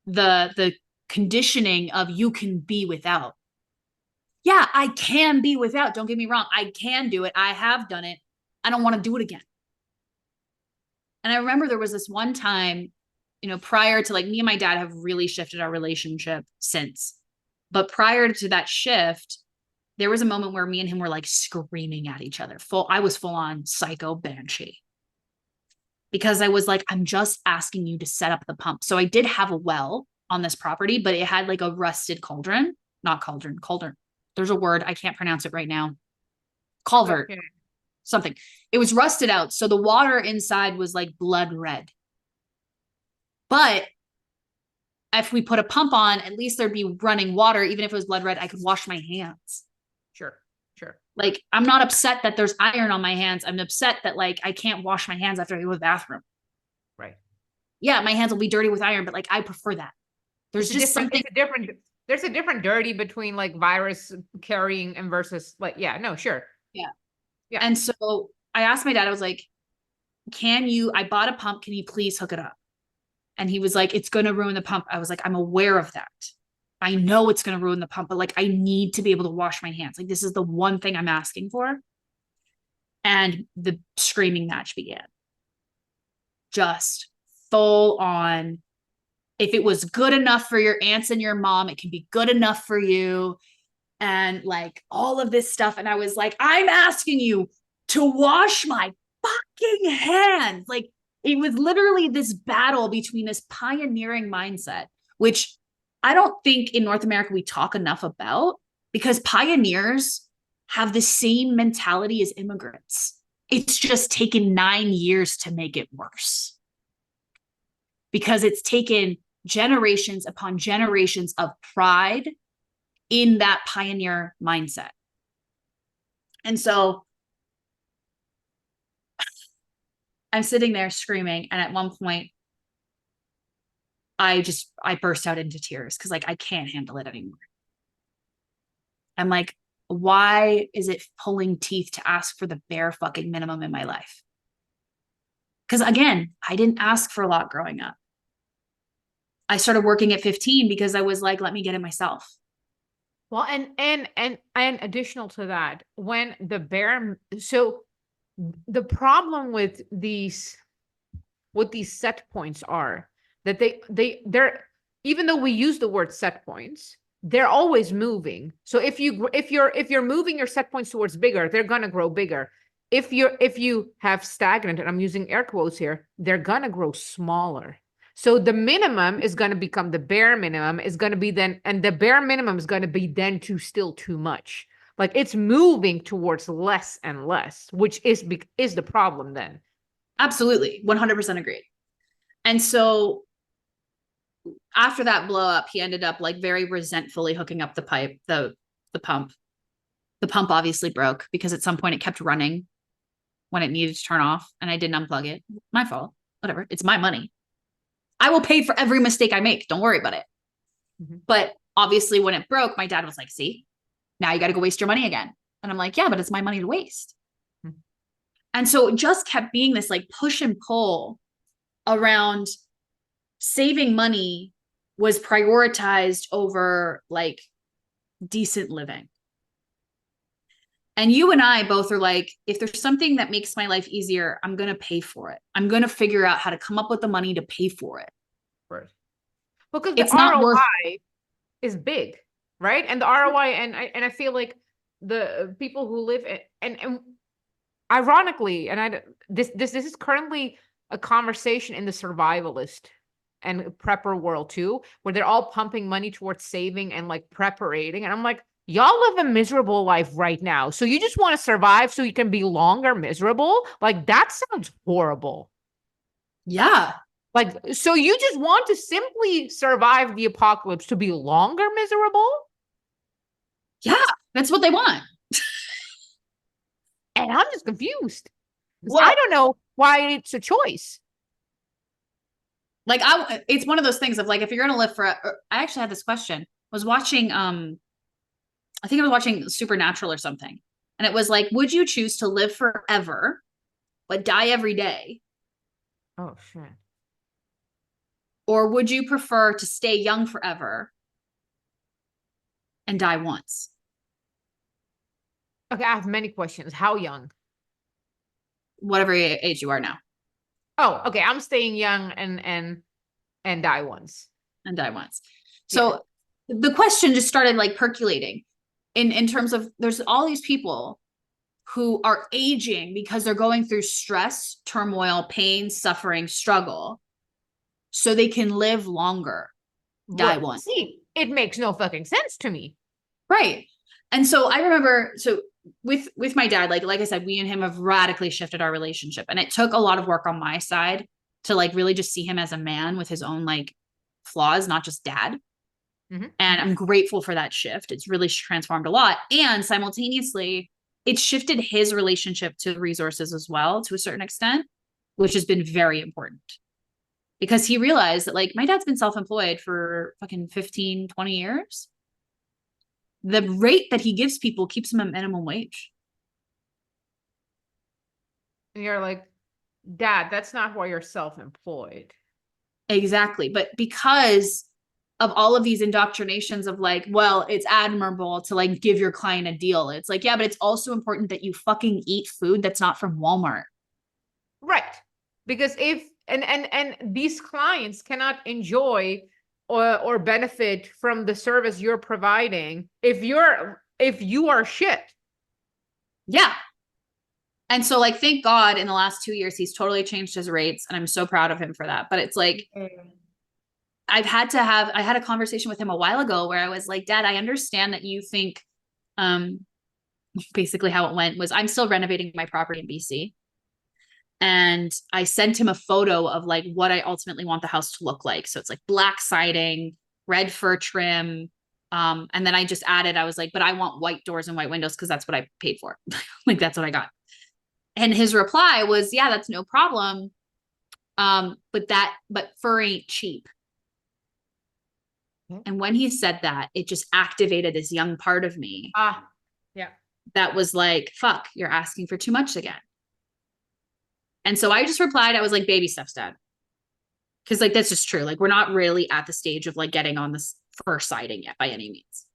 the conditioning of you can be without. Yeah, I can be without. Don't get me wrong. I can do it. I have done it. I don't want to do it again. And I remember there was this one time, prior to, like, me and my dad have really shifted our relationship since. But prior to that shift, there was a moment where me and him were like screaming at each other. I was full on psycho banshee because I was like, I'm just asking you to set up the pump. So I did have a well on this property, but it had like a rusted cauldron, not cauldron. There's a word. I can't pronounce it right now. Culvert, Okay. something. It was rusted out. So the water inside was like blood red. But if we put a pump on, at least there'd be running water. Even if it was blood red, I could wash my hands. Sure. Sure. Like, I'm not upset that there's iron on my hands. I'm upset that, like, I can't wash my hands after I go to the bathroom. Right. Yeah, my hands will be dirty with iron, but like, I prefer that. There's just something. There's a different dirty between like virus carrying and versus like, yeah, no, sure. Yeah. Yeah. And so I asked my dad, I was like, I bought a pump. Can you please hook it up? And he was like, it's going to ruin the pump. I was like, I'm aware of that. I know it's going to ruin the pump, but like, I need to be able to wash my hands. Like, this is the one thing I'm asking for. And the screaming match began. Just full on. If it was good enough for your aunts and your mom, it can be good enough for you. And like all of this stuff. And I was like, I'm asking you to wash my fucking hands. Like, it was literally this battle between this pioneering mindset, which I don't think in North America we talk enough about, because pioneers have the same mentality as immigrants. It's just taken 9 years to make it worse, because it's taken generations upon generations of pride in that pioneer mindset. And so I'm sitting there screaming. And at one point, I burst out into tears because, like, I can't handle it anymore. I'm like, why is it pulling teeth to ask for the bare fucking minimum in my life? Because again, I didn't ask for a lot growing up. I started working at 15 because I was like, let me get it myself. Well, and additional to that, when so the problem with these set points are that they're, even though we use the word set points, they're always moving. So if you're moving your set points towards bigger, they're gonna grow bigger. If you have stagnant, and I'm using air quotes here, they're gonna grow smaller. So the minimum is going to become the bare minimum, is going to be then, and the bare minimum is going to be then still too much. Like, it's moving towards less and less, which is the problem then. Absolutely. 100% agreed. And so after that blow up, he ended up like very resentfully hooking up the pipe, the pump. The pump obviously broke because at some point it kept running when it needed to turn off, and I didn't unplug it. My fault. Whatever. It's my money. I will pay for every mistake I make. Don't worry about it. Mm-hmm. But obviously, when it broke, my dad was like, see, now you got to go waste your money again. And I'm like, yeah, but it's my money to waste. Mm-hmm. And so it just kept being this like push and pull around saving money was prioritized over like decent living. And you and I both are like, if there's something that makes my life easier, I'm going to pay for it. I'm going to figure out how to come up with the money to pay for it. Right. Because it's the not ROI worth is big, right? And the ROI, and I feel like the people who live and ironically, and this is currently a conversation in the survivalist and prepper world too, where they're all pumping money towards saving and like preparating. And I'm like, y'all live a miserable life right now. So you just want to survive so you can be longer miserable? Like, that sounds horrible. Yeah. Like, so you just want to simply survive the apocalypse to be longer miserable? Yeah, that's what they want. And I'm just confused. Well, I don't know why it's a choice. Like, it's one of those things of like, if you're gonna live for, I actually had this question. I was watching, I think I was watching Supernatural or something, and it was like, would you choose to live forever, but die every day, Oh shit. or would you prefer to stay young forever and die once? Okay, I have many questions. How young? Whatever age you are now, Oh, okay. I'm staying young and die once. and die once. Yeah. So the question just started like percolating in terms of there's all these people who are aging because they're going through stress, turmoil, pain, suffering, struggle, so they can live longer, die once. See, it makes no fucking sense to me. Right. And so I remember, so with my dad, like I said, we and him have radically shifted our relationship. And it took a lot of work on my side to like really just see him as a man with his own like flaws, not just dad. Mhm. And I'm grateful for that shift. It's really transformed a lot. And simultaneously, it shifted his relationship to resources as well to a certain extent, which has been very important because he realized that like my dad's been self-employed for fucking 15, 20 years. The rate that he gives people keeps him at minimum wage. And you're like, Dad, that's not why you're self-employed. Exactly. But because of all of these indoctrinations of like, well, it's admirable to like give your client a deal. It's like, yeah, but it's also important that you fucking eat food that's not from Walmart. Right. Because if and these clients cannot enjoy or benefit from the service you're providing if you are shit. Yeah. And so like thank God in the last 2 years he's totally changed his rates and I'm so proud of him for that. But it's like I had a conversation with him a while ago where I was like, Dad, I understand that you think um basically how it went was I'm still renovating my property in BC. And I sent him a photo of like what I ultimately want the house to look like. So it's like black siding, red fir trim. And then I just added, I was like, but I want white doors and white windows because that's what I paid for. Like that's what I got. And his reply was, yeah, that's no problem. But fur ain't cheap. And when he said that, it just activated this young part of me Yeah. that was like, fuck, you're asking for too much again. And so I just replied, I was like, baby steps, Dad. Because like that's just true. Like we're not really at the stage of like getting on this fur siding yet by any means.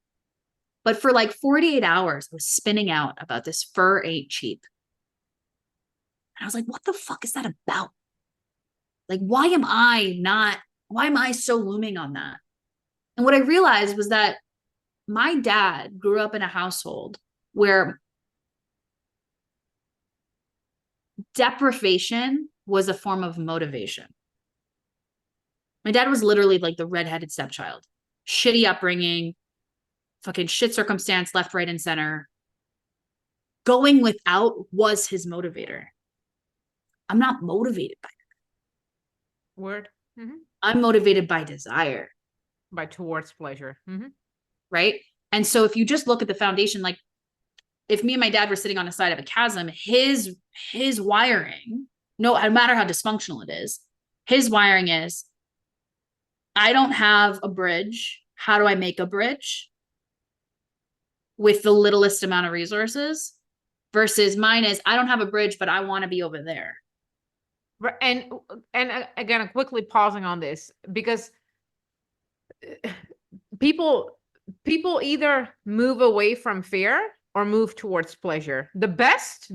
But for like 48 hours, I was spinning out about this fur ain't cheap. And I was like, what the fuck is that about? Like, why am I so looming on that? And what I realized was that my dad grew up in a household where deprivation was a form of motivation. My dad was literally like the redheaded stepchild, shitty upbringing, fucking shit circumstance, left, right, and center. Going without was his motivator. I'm not motivated by that. Word. Mm-hmm. I'm motivated by desire. By towards pleasure. Mm-hmm. Right. And so if you just look at the foundation, like if me and my dad were sitting on the side of a chasm, his wiring, no matter how dysfunctional it is, his wiring is I don't have a bridge. How do I make a bridge with the littlest amount of resources? Versus mine is I don't have a bridge, but I want to be over there. And again, quickly pausing on this because people either move away from fear or move towards pleasure. The best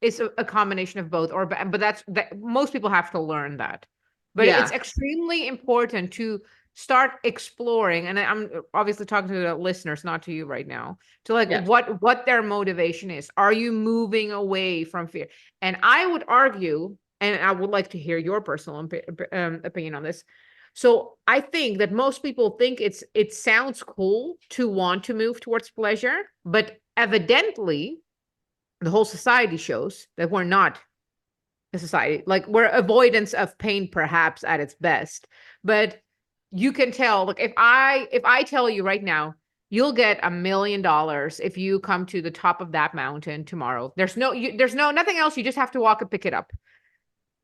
is a combination of both. But that most people have to learn that. But Yeah. it's extremely important to start exploring, and I'm obviously talking to the listeners, not to you right now, to like Yeah. what their motivation is. Are you moving away from fear? And I would argue, and I would like to hear your personal opinion on this. So I think that most people think it sounds cool to want to move towards pleasure, but evidently the whole society shows that we're not a society. Like we're avoidance of pain perhaps at its best. But you can tell, like if I tell you right now, you'll get $1 million if you come to the top of that mountain tomorrow. There's nothing else. You just have to walk and pick it up.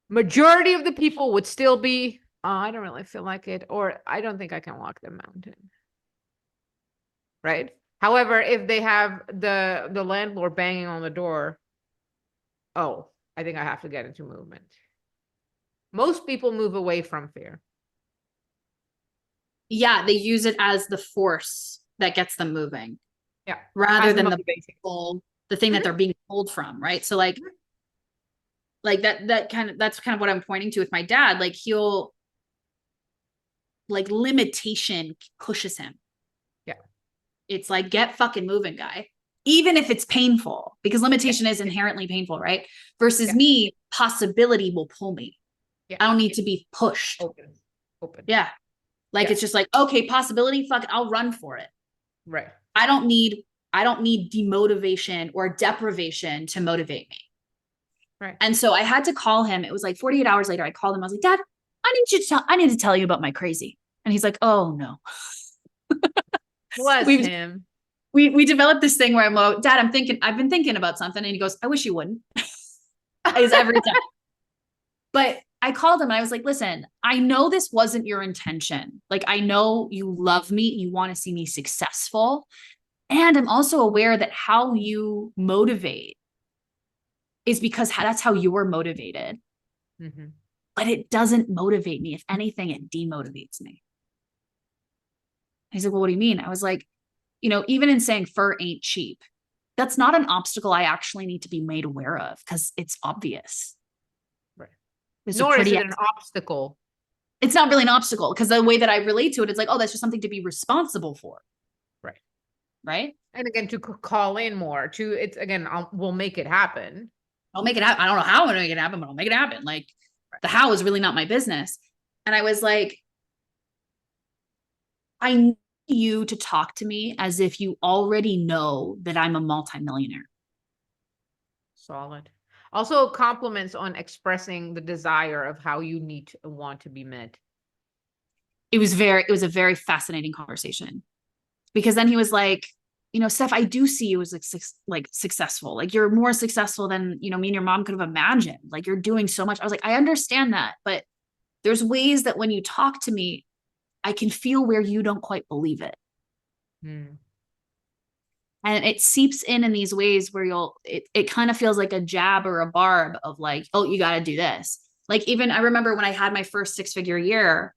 Majority of the people would still be, oh, I don't really feel like it, or I don't think I can walk the mountain. Right? However, if they have the landlord banging on the door, oh, I think I have to get into movement. Most people move away from fear. Yeah, they use it as the force that gets them moving. Yeah. rather As the than the motivation. the thing that Mhm. they're being pulled from, right? So like that's kind of what I'm pointing to with my dad. Like he'll like limitation pushes him. Yeah. It's like get fucking moving, guy. Even if it's painful, because Yeah. limitation is inherently painful, right? Versus Yeah. me, possibility will pull me. Yeah. I don't need to be pushed. Open. Open. Yeah. Like Yeah. it's just like, okay, possibility, fuck it, I'll run for it. Right. I don't need I don't need demotivation or deprivation to motivate me. Right. And so I had to call him. It was like 48 hours later. I called him. I was like, Dad, I need to tell you about my crazy. And he's like, oh no. Bless We've him. we developed this thing where I'm like, Dad, I've been thinking about something. And he goes, I wish you wouldn't. Is every time. But I called him and I was like, listen, I know this wasn't your intention. Like, I know you love me. You want to see me successful. And I'm also aware that how you motivate is because that's how you were motivated. Mhm. But it doesn't motivate me. If anything, it demotivates me. He's like, well, what do you mean? I was like, even in saying fur ain't cheap, that's not an obstacle I actually need to be made aware of because it's obvious. Right. It's a Nor is pretty, it an obstacle. it's not really an obstacle because the way that I relate to it, it's like, oh, that's just something to be responsible for. Right. Right. And again, to call in more to it's again, we'll make it happen. I'll make it happen. I don't know how I'm going to make it happen, but I'll make it happen. Like the how is really not my business. And I was like, I need you to talk to me as if you already know that I'm a multimillionaire. Solid. Also compliments on expressing the desire of how you need to want to be met. It was a very fascinating conversation because then he was like, Steph, I do see you as like successful. Like you're more successful than, me and your mom could have imagined. Like you're doing so much. I was like, I understand that, but there's ways that when you talk to me, I can feel where you don't quite believe it. Hmm. And it seeps in these ways where it kind of feels like a jab or a barb of like, oh, you got to do this. Like even I remember when I had my first 6-figure year,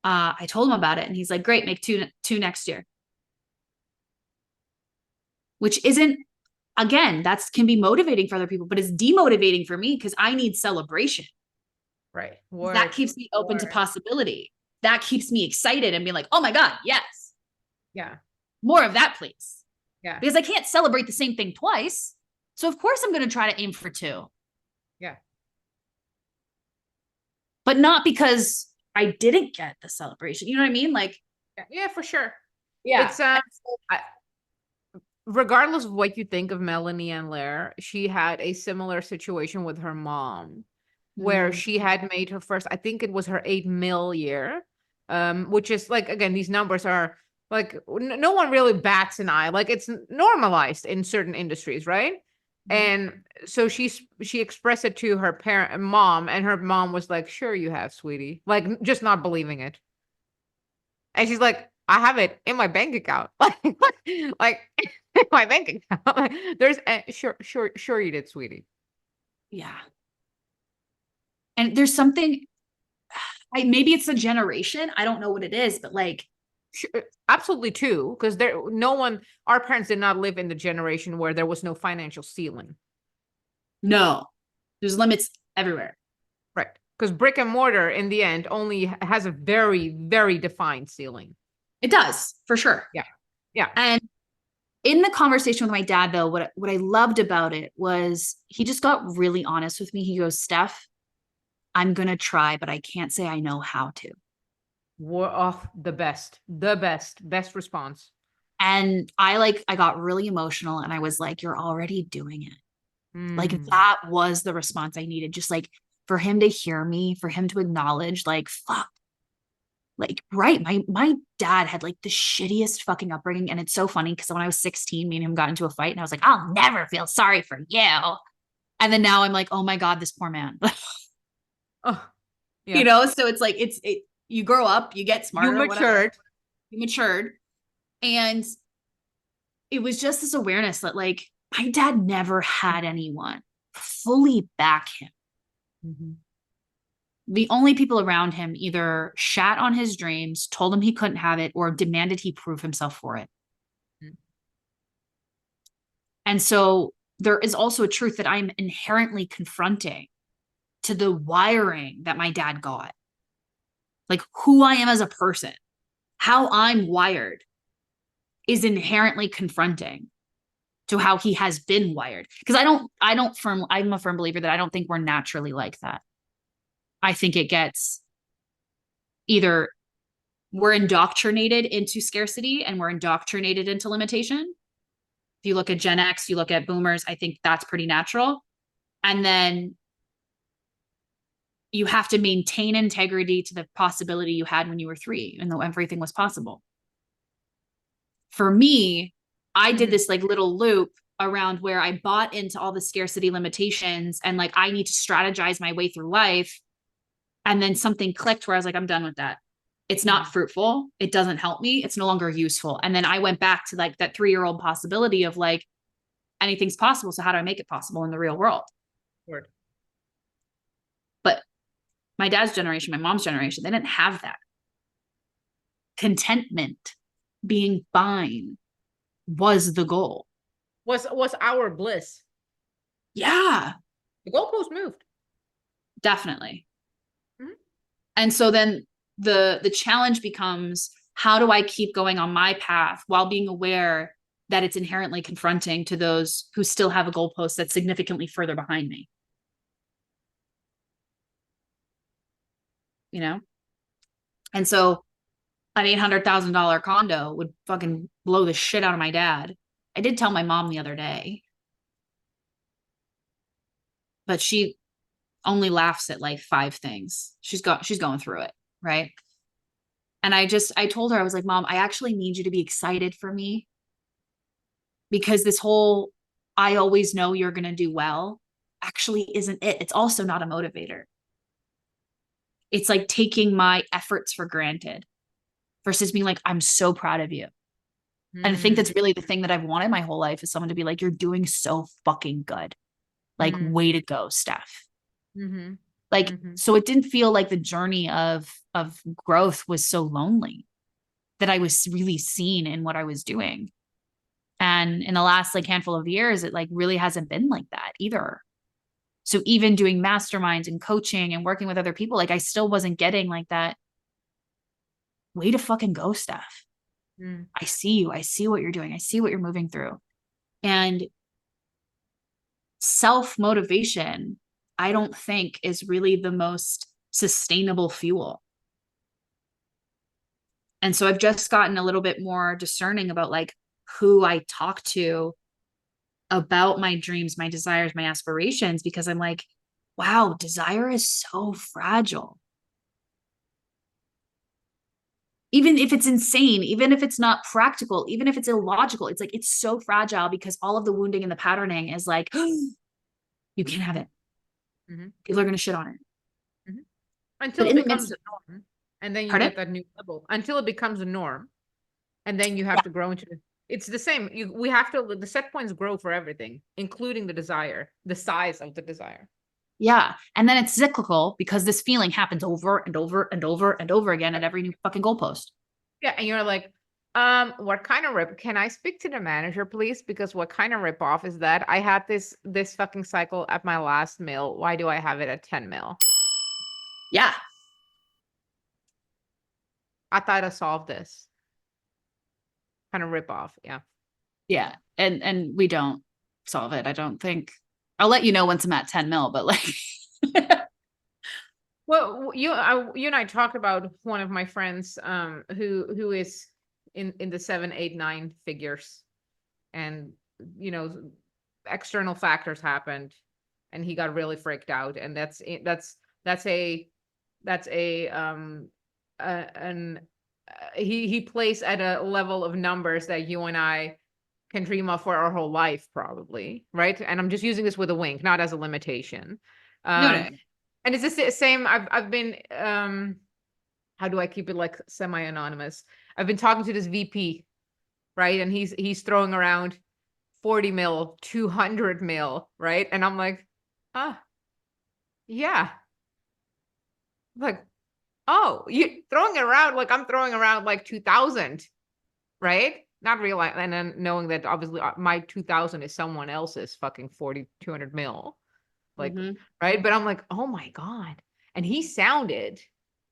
I told him about it and he's like, great, make two next year. Which isn't, again, that's can be motivating for other people, but it's demotivating for me because I need celebration. Right. That Word. keeps me open to Word. possibility. That keeps me excited and being like, oh my God, yes, Yeah. more of that, please. Yeah. Because I can't celebrate the same thing twice. So of course I'm going to try to aim for two, Yeah. but not because I didn't get the celebration. You know what I mean? Like, Yeah. Yeah, for sure. yeah. It's regardless of what you think of Melanie and Lair, she had a similar situation with her mom, where Mm. she had made her first, I think it was her 8 mil year, which is like, again, these numbers are like, no one really bats an eye. Like it's normalized in certain industries, right? And so she expressed it to her mom, and her mom was like, sure you have, sweetie. Like just not believing it. And she's like, I have it in my bank account. Like in my bank account. Like, there's sure you did, sweetie. Yeah. And there's something, maybe it's a generation. I don't know what it is, but like, Sure, absolutely too, because our parents did not live in the generation where there was no financial ceiling. no, there's limits everywhere. Right. Because brick and mortar in the end only has a very, very defined ceiling. It does for sure. Yeah. Yeah. And in the conversation with my dad, though, what I loved about it was he just got really honest with me. He goes, Steph, I'm going to try, but I can't say I know how to. Oh, the best response. And I got really emotional and I was like, you're already doing it. Like Mm. that was the response I needed. Just like for him to hear me, for him to acknowledge, like, fuck, like, right. My dad had like the shittiest fucking upbringing. And it's so funny because when I was 16, me and him got into a fight and I was like, I'll never feel sorry for you. And then now I'm like, oh my God, this poor man. Oh, yeah. So it's like you grow up, you get You smarter, whatever, matured. you matured. And it was just this awareness that like my dad never had anyone fully back him. Mhm. The only people around him either shat on his dreams, told him he couldn't have it, or demanded he prove himself for it. Mm. And so there is also a truth that I'm inherently confronting to the wiring that my dad got. Like who I am as a person, how I'm wired is inherently confronting to how he has been wired. Because I'm a firm believer that I don't think we're naturally like that. I think it gets either we're indoctrinated into scarcity and we're indoctrinated into limitation. If you look at Gen X, you look at boomers, I think that's pretty natural. And then you have to maintain integrity to the possibility you had when you were 3, and though everything was possible. For me, I did this like little loop around where I bought into all the scarcity limitations and like I need to strategize my way through life. And then something clicked where I was like, I'm done with that. It's not fruitful. It doesn't help me. It's no longer useful. And then I went back to like that 3-year-old possibility of like anything's possible. So how do I make it possible in the real world? Word. But my dad's generation, my mom's generation, they didn't have that. Contentment, being fine was the goal. Was our bliss. Yeah, The goalpost moved. definitely. Mm-hmm. And so then the challenge becomes, how do I keep going on my path while being aware that it's inherently confronting to those who still have a goalpost that's significantly further behind me? You know? And so an $800,000 condo would fucking blow the shit out of my dad. I did tell my mom the other day, but she only laughs at like 5 things. She's going through it, right? And I told her, I was like, Mom, I actually need you to be excited for me, because this whole I always know you're going to do well actually isn't it. It's also not a motivator. It's like taking my efforts for granted versus being like, I'm so proud of you. And I think that's really the thing that I've wanted my whole life, is someone to be like, you're doing so fucking good. Like, way to go, Steph. Like, so it didn't feel like the journey of growth was so lonely, that I was really seen in what I was doing. And in the last like handful of years, it like really hasn't been like that either. So even doing masterminds and coaching and working with other people, like I still wasn't getting like that way to fucking go, Steph. I see you. I see what you're doing. I see what you're moving through. And self-motivation, I don't think is really the most sustainable fuel. And so I've just gotten a little bit more discerning about like who I talk to about my dreams, my desires, my aspirations, because I'm like, wow, desire is so fragile. Even if it's insane, even if it's not practical, even if it's illogical, it's like, it's so fragile because all of the wounding and the patterning is like, you can't have it. People are going to shit on it. Until it becomes a norm. And then you get that new level. Until it becomes a norm. And then you have to grow into it. It's the same. We have to, the set points grow for everything, including the desire, the size of the desire. Yeah. And then it's cyclical because this feeling happens over and over and over and over again at every new fucking goalpost. Yeah. And you're like, what kind of rip? Can I speak to the manager, please? Because what kind of rip off is that? I had this fucking cycle at my last mill. Why do I have it at 10 mil? Yeah. I thought I solved this. Kind of rip off. Yeah. Yeah. And we don't solve it. I don't think. I'll let you know once I'm at 10 mil, but like well, you and I talked about one of my friends who is in the 7, 8, 9 figures, and external factors happened and he got really freaked out, and he plays at a level of numbers that you and I can dream of for our whole life, probably, right? And I'm just using this with a wink, not as a limitation. no. And it's the same. I've been how do I keep it like semi-anonymous? I've been talking to this VP, right? And he's throwing around 40 mil, 200 mil, right? And I'm like, yeah. Like, oh, you throwing it around like I'm throwing around like 2,000, right? not realize, and then knowing that obviously my 2000 is someone else's fucking 200 mil, like, Mm-hmm. right? But I'm like, oh my God. And he sounded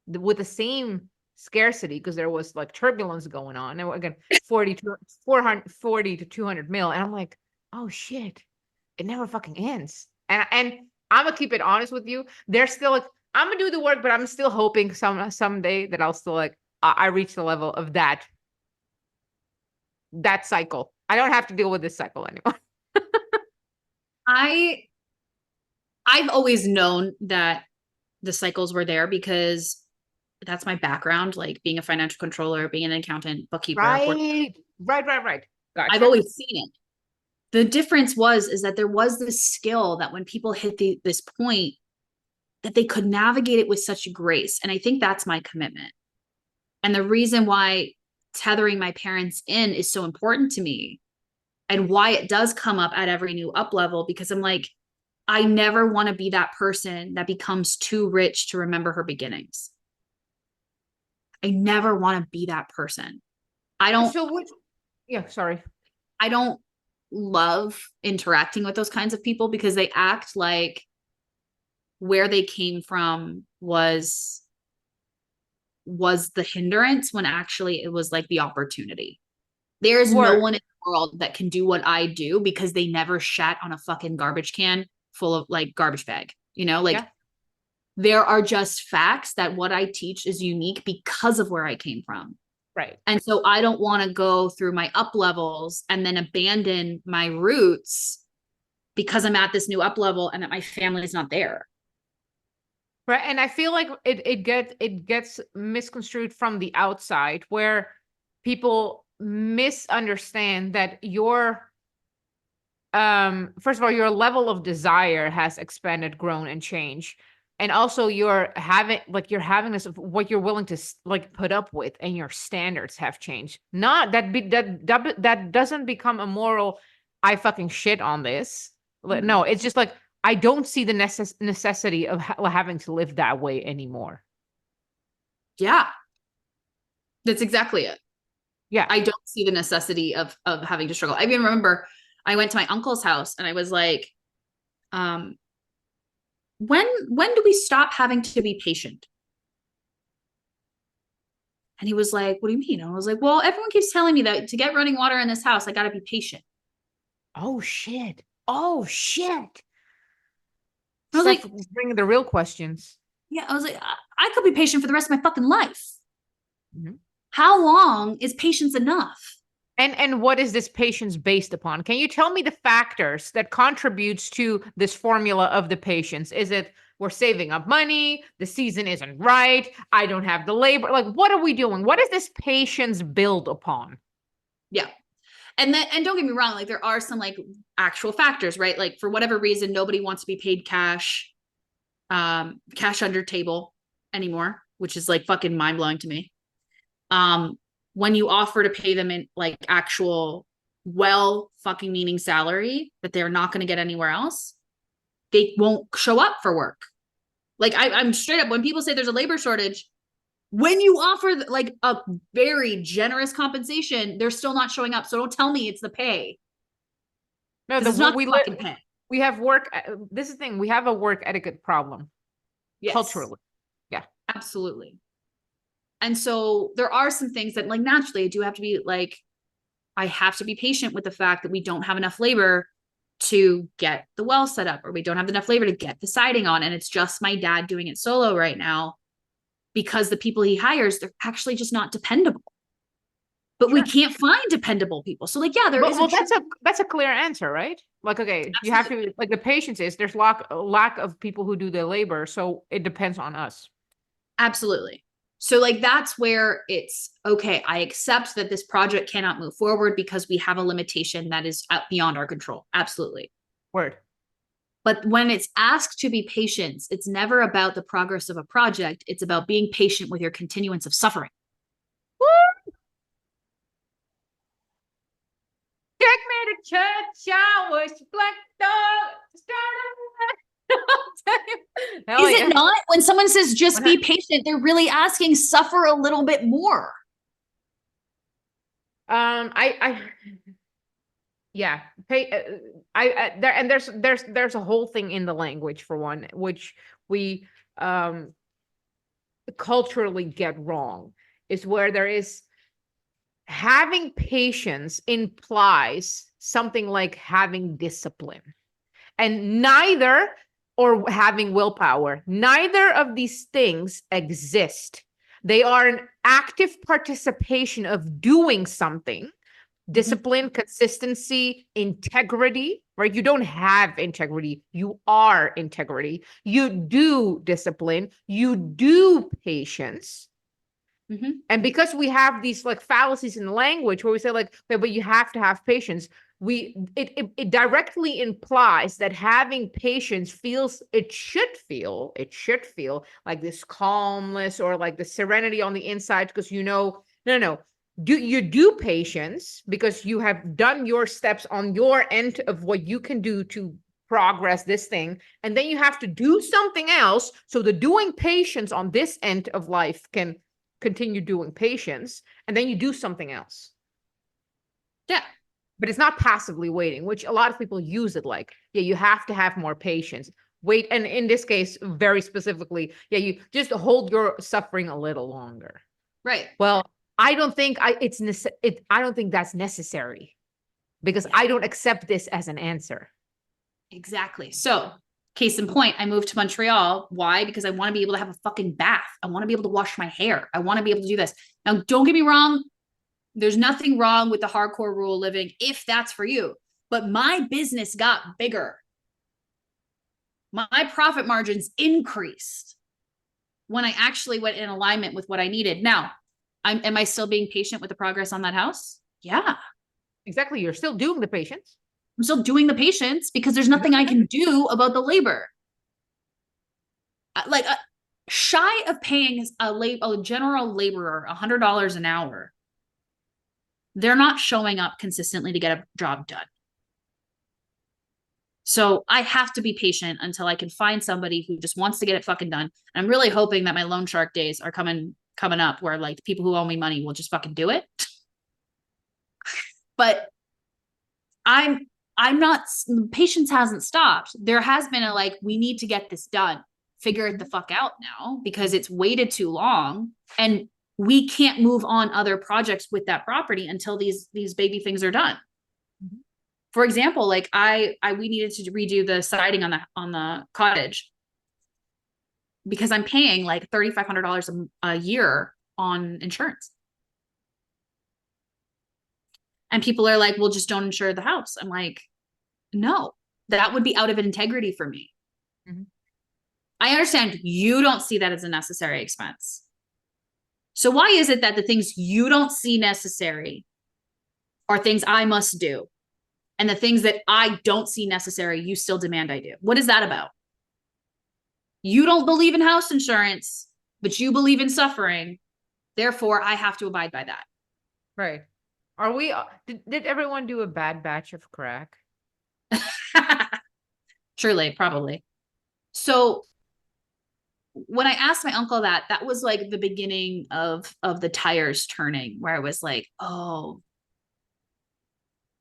with the same scarcity because there was like turbulence going on. And again, 40 to 440 to 200 mil. And I'm like, oh shit, it never fucking ends. And I'm gonna keep it honest with you. There's still like, I'm gonna do the work, but I'm still hoping someday that I'll still like, I reach the level of that cycle. I don't have to deal with this cycle anymore. I I've always known that the cycles were there because that's my background, like being a financial controller, being an accountant, bookkeeper. Right. I've Gotcha. always seen it. The difference is that there was this skill that when people hit this point that they could navigate it with such grace. And I think that's my commitment. And the reason why tethering my parents in is so important to me and why it does come up at every new up level, because I'm like, I never want to be that person that becomes too rich to remember her beginnings. I never want to be that person. I don't So what? Yeah, sorry. I don't love interacting with those kinds of people because they act like where they came from was the hindrance when actually it was like the opportunity. There's no Word. one in the world that can do what I do because they never shat on a fucking garbage can full of like garbage bag. Like Yeah. there are just facts that what I teach is unique because of where I came from. Right. And so I don't want to go through my up levels and then abandon my roots because I'm at this new up level and that my family is not there. Right. And I feel like it gets misconstrued from the outside where people misunderstand that your first of all, your level of desire has expanded, grown, and changed. And also you're having this of what you're willing to like put up with, and your standards have changed. Not that that doesn't become a moral, I fucking shit on this. No, it's just like I don't see the necessity of having to live that way anymore. Yeah, that's exactly it. Yeah. I don't see the necessity of having to struggle. I even remember I went to my uncle's house and I was like, um, when do we stop having to be patient? And he was like, what do you mean? And I was like, well, everyone keeps telling me that to get running water in this house, I got to be patient. Oh shit. Oh shit. I was Steph like, bringing the real questions. yeah, I was like, I could be patient for the rest of my fucking life. Mhm. How long is patience enough? And what is this patience based upon? Can you tell me the factors that contributes to this formula of the patience? Is it we're saving up money, the season isn't right, I don't have the labor? Like, what are we doing? What is this patience build upon? Yeah. And don't get me wrong, like there are some like actual factors, right? Like for whatever reason, nobody wants to be paid cash under table anymore, which is like fucking mind blowing to me. Um, when you offer to pay them in like actual well fucking meaning salary that they're not going to get anywhere else, they won't show up for work. Like I'm straight up when people say there's a labor shortage, when you offer like a very generous compensation, they're still not showing up. So don't tell me it's the pay No, because the it's not we the fucking pay. we have work. This is the thing. We have a work etiquette problem Yes, culturally. Yeah, absolutely. And so there are some things that like naturally I do have to be like, I have to be patient with the fact that we don't have enough labor to get the well set up, or we don't have enough labor to get the siding on. And it's just my dad doing it solo right now because the people he hires, they're actually just not dependable. But we sure. can't find dependable people. So like, yeah, there But is a well, truth. that's a clear answer, right? Like, okay, you have Absolutely. to like the patience is there's lack of people who do the labor, so it depends on us. Absolutely. So like that's where it's okay. I accept that this project cannot move forward because we have a limitation that is beyond our control. Absolutely. Word. But when it's asked to be patient, it's never about the progress of a project. It's about being patient with your continuance of suffering. Take me to church, I wish black dog Hell Is it yeah. not? When someone says just be 100. patient, they're really asking suffer a little bit more. I yeah, pay. There and there's a whole thing in the language for one, which we um culturally get wrong, is where there is having patience implies something like having discipline, and neither, or having willpower, neither of these things exist. They are an active participation of doing something. Mhm. Discipline, consistency, integrity, right? You don't have integrity, you are integrity. You do discipline, you do patience. Mhm. And because we have these like fallacies in language where we say like, okay, but you have to have patience, it directly implies that having patience feels, it should feel like this calmness or like the serenity on the inside, because no, do patience because you have done your steps on your end of what you can do to progress this thing, and then you have to do something else so the doing patience on this end of life can continue doing patience, and then you do something else. Yeah. But it's not passively waiting, which a lot of people use it like, yeah, you have to have more patience. Wait, and in this case, very specifically, yeah, you just hold your suffering a little longer. Right. Well, I don't think I don't think that's necessary, because Yeah. I don't accept this as an answer. Exactly. So, case in point, I moved to Montreal. Why? Because I want to be able to have a fucking bath. I want to be able to wash my hair. I want to be able to do this. Now, don't get me wrong. There's nothing wrong with the hardcore rural living if that's for you. But my business got bigger. My profit margins increased when I actually went in alignment with what I needed. Now, am I still being patient with the progress on that house? Yeah. Exactly. You're still doing the patience. I'm still doing the patience because there's You're doing nothing the I can patience. do about the labor. Like shy of paying a general laborer $100 an hour, they're not showing up consistently to get a job done. So I have to be patient until I can find somebody who just wants to get it fucking done. And I'm really hoping that my loan shark days are coming up, where like the people who owe me money will just fucking do it. But I'm I'm not, patience hasn't stopped. There has been a like, we need to get this done. Figure it the fuck out now because it's waited too long, and we can't move on other projects with that property until these baby things are done. Mhm. For example, like I we needed to redo the siding on the cottage because I'm paying like $3,500 a year on insurance. And people are like, well, just don't insure the house. I'm like, no, that would be out of integrity for me. Mhm. I understand you don't see that as a necessary expense. So why is it that the things you don't see necessary are things I must do? And the things that I don't see necessary, you still demand I do? What is that about? You don't believe in house insurance, but you believe in suffering. Therefore, I have to abide by Right. Are we, did everyone do a bad batch of crack? that. Surely, probably. So when I asked my uncle that, that was like the beginning of the tires turning, where I was like, oh,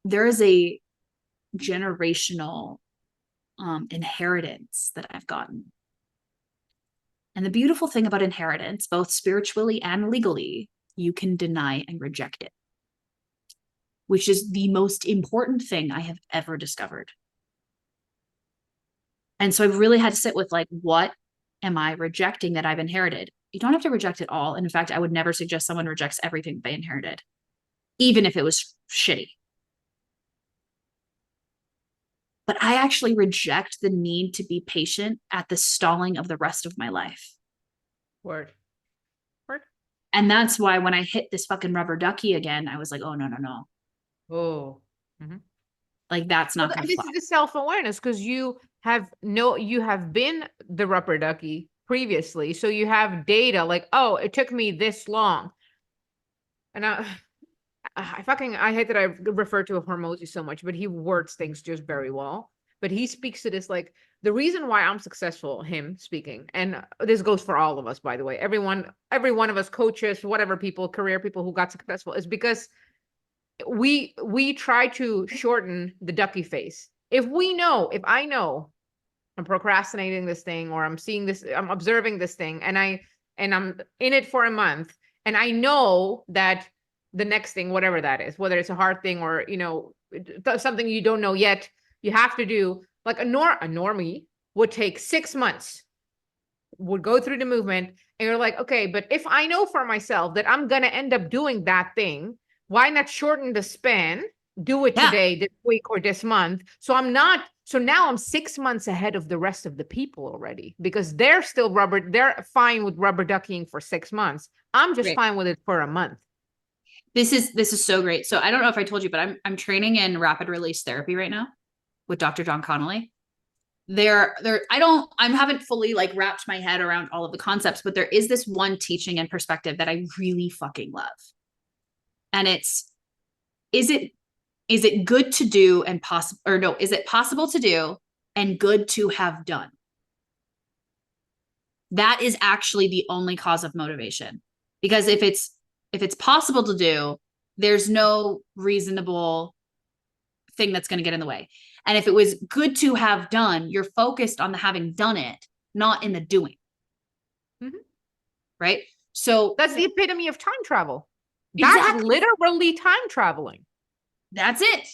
there is a generational inheritance that I've gotten. And the beautiful thing about inheritance, both spiritually and legally, you can deny and reject it, which is the most important thing I have ever discovered. And so I've really had to sit with like, what am I rejecting that I've inherited? You don't have to reject it all. And in fact, I would never suggest someone rejects everything they inherited, even if it was shitty. But I actually reject the need to be patient at the stalling of the rest of my life. Word. Word. And that's why when I hit this fucking rubber ducky again, I was like, oh, no, no, no. Oh. Mm-hmm. Like, that's Well, not going to this fly. is the self-awareness, because you have been the rubber ducky previously. So you have data like, oh, it took me this long. And I hate that I refer to Hormozy so much, but he words things just very well. But he speaks to this like, the reason why I'm successful, him speaking, and this goes for all of us, by the way. Every one of us, coaches, whatever people, career people who got successful, is because we try to shorten the ducky face. If I know I'm procrastinating this thing, or I'm observing this thing, and I'm in it for a month, and I know that the next thing, whatever that is, whether it's a hard thing or, something you don't know yet, you have to do, like a normie would take 6 months, would go through the movement, and you're like, okay, but if I know for myself that I'm gonna end up doing that thing, why not shorten the span, do it Yeah. today, this week, or this month? So now I'm 6 months ahead of the rest of the people already, because they're fine with rubber duckying for 6 months. I'm just Great. fine with it for a month. This is so great. So I don't know if I told you, but I'm training in rapid release therapy right now with Dr. John Connolly. I haven't fully like wrapped my head around all of the concepts, but there is this one teaching and perspective that I really fucking love. And it's, is it good to do and possible, or no, is it possible to do and good to have done? That is actually the only cause of motivation. Because if it's possible to do, there's no reasonable thing that's going to get in the way. And if it was good to have done, you're focused on the having done it, not in the doing. Mm-hmm. Right? So that's the epitome of time travel. Exactly. That's literally time traveling. That's it.